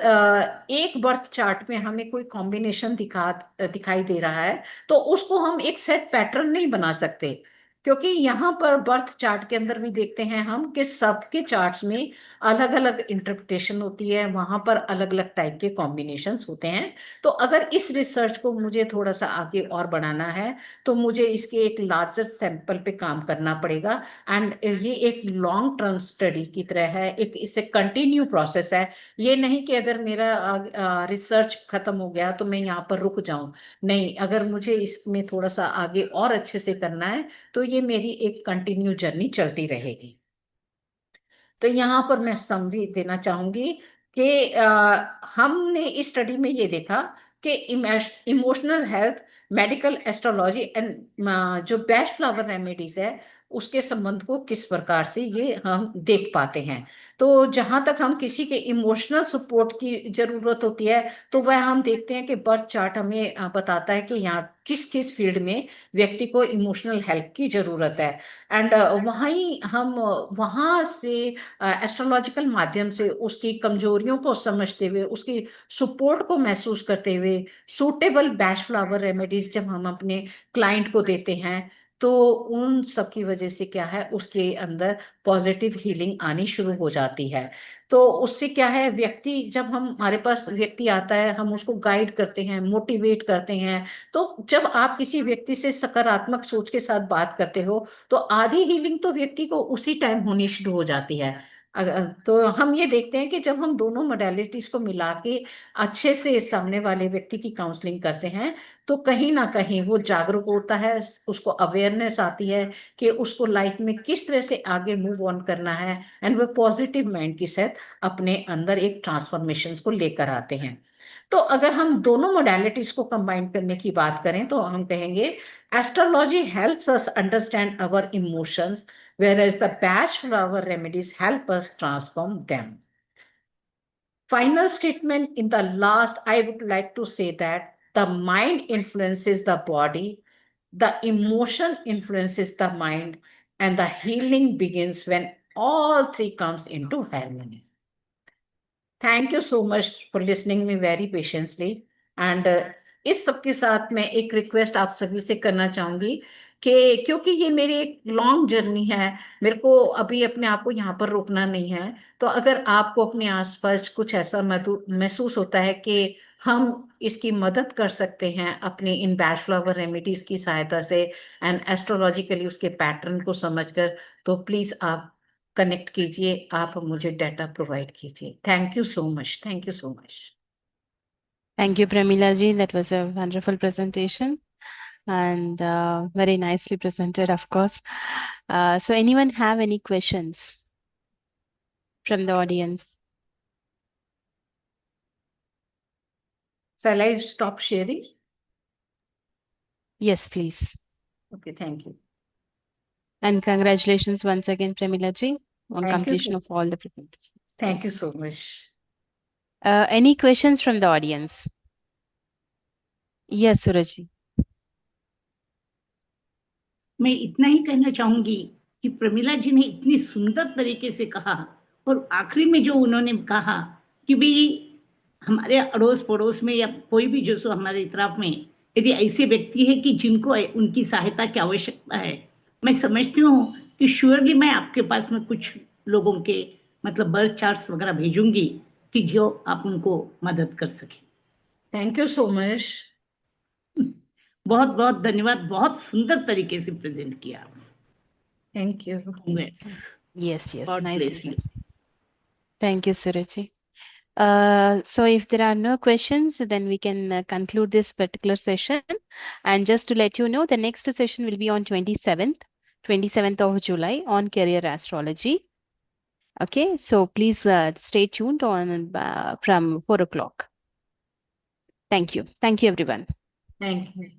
एक बर्थ चार्ट में हमें कोई कॉम्बिनेशन दिखाई दे रहा है, तो उसको हम एक सेट पैटर्न नहीं बना सकते, क्योंकि यहाँ पर बर्थ चार्ट के अंदर भी देखते हैं हम कि सबके चार्ट्स में अलग अलग इंटरप्रिटेशन होती है, वहां पर अलग अलग टाइप के कॉम्बिनेशंस होते हैं। तो अगर इस रिसर्च को मुझे थोड़ा सा आगे और बढ़ाना है, तो मुझे इसके एक लार्जर सैंपल पे काम करना पड़ेगा। एंड ये एक लॉन्ग टर्म स्टडी की तरह है, एक इससे कंटिन्यू प्रोसेस है। ये नहीं कि अगर मेरा रिसर्च खत्म हो गया तो मैं यहाँ पर रुक जाऊं। नहीं, अगर मुझे इसमें थोड़ा सा आगे और अच्छे से करना है, तो ये मेरी एक कंटिन्यू जर्नी चलती रहेगी। तो यहाँ पर मैं समरी देना चाहूंगी कि हमने इस स्टडी में ये देखा कि emotional health, medical astrology and जो बैच फ्लावर रेमेडीज है, उसके संबंध को किस प्रकार से ये हम देख पाते हैं। तो जहां तक हम किसी के इमोशनल सपोर्ट की जरूरत होती है, तो वह हम देखते हैं कि बर्थ चार्ट हमें बताता है कि यहाँ किस किस फील्ड में व्यक्ति को इमोशनल हेल्प की जरूरत है। एंड वहीं हम वहां से एस्ट्रोलॉजिकल माध्यम से उसकी कमजोरियों को समझते हुए, उसकी सपोर्ट को महसूस करते हुए, सूटेबल बैच फ्लावर रेमेडीज जब हम अपने क्लाइंट को देते हैं, तो उन सब की वजह से क्या है, उसके अंदर पॉजिटिव हीलिंग आनी शुरू हो जाती है। तो उससे क्या है, व्यक्ति, जब हम, हमारे पास व्यक्ति आता है, हम उसको गाइड करते हैं, मोटिवेट करते हैं। तो जब आप किसी व्यक्ति से सकारात्मक सोच के साथ बात करते हो, तो आधी हीलिंग तो व्यक्ति को उसी टाइम होनी शुरू हो जाती है। तो हम ये देखते हैं कि जब हम दोनों मोडेलिटीज को मिला के अच्छे से सामने वाले व्यक्ति की काउंसलिंग करते हैं, तो कहीं ना कहीं वो जागरूक होता है, उसको अवेयरनेस आती है कि उसको लाइफ में किस तरह से आगे मूव ऑन करना है, एंड वो पॉजिटिव माइंड के साथ अपने अंदर एक ट्रांसफॉर्मेशन को लेकर आते हैं। तो अगर हम दोनों मोडेलिटीज को कंबाइन करने की बात करें, तो हम कहेंगे astrology helps us understand our emotions, whereas the batch flower remedies help us transform them. Final statement in the last, I would like to say that the mind influences the body, The emotion influences the mind, and the healing begins when all three comes into harmony. Thank you so much for listening me very patiently and इस सब के साथ मैं एक request आप सभी से करना चाहूंगी कि क्योंकि ये मेरी एक लॉन्ग जर्नी है, मेरे को अभी अपने आप को यहाँ पर रोकना नहीं है। तो अगर आपको अपने आसपास कुछ ऐसा महसूस होता है कि हम इसकी मदद कर सकते हैं अपनी इन बैच फ्लावर रेमेडीज की सहायता से एंड एस्ट्रोलॉजिकली उसके पैटर्न को समझकर, तो प्लीज आप कनेक्ट कीजिए, आप मुझे डाटा प्रोवाइड कीजिए। Thank you so much, thank you so much. Thank you, Pramila ji. That was a wonderful presentation and very nicely presented, of course. So, anyone have any questions from the audience? Shall I stop sharing? Yes, please. Okay, thank you. And congratulations once again, Pramila ji, on Thank you completion so, of all the presentations. thank you Yes. so much. Any questions from the audience? Yes, Suraj ji. मैं इतना ही कहना चाहूंगी कि प्रमिला जी ने इतनी सुंदर तरीके से कहा, और आखिरी में जो उन्होंने कहा कि भाई हमारे अड़ोस पड़ोस में या कोई भी जो सो हमारे इतराफ में यदि ऐसे व्यक्ति है कि जिनको उनकी सहायता की आवश्यकता है, मैं समझती हूँ कि श्योरली मैं आपके पास में कुछ लोगों के मतलब बर्थ चार्ट्स वगैरह भेजूंगी कि जो आप उनको मदद कर सके। Thank you so much. बहुत बहुत धन्यवाद, बहुत सुंदर तरीके से प्रेजेंट किया। Thank you. Yes, yes, God nicely bless you. said. Thank you, Suraj ji. So if there are no questions, then we can conclude this particular session. And just to let you know, the next session will be on 27th of July on career astrology. Okay, so please stay tuned on from 4 o'clock. Thank you. Thank you, everyone. Thank you.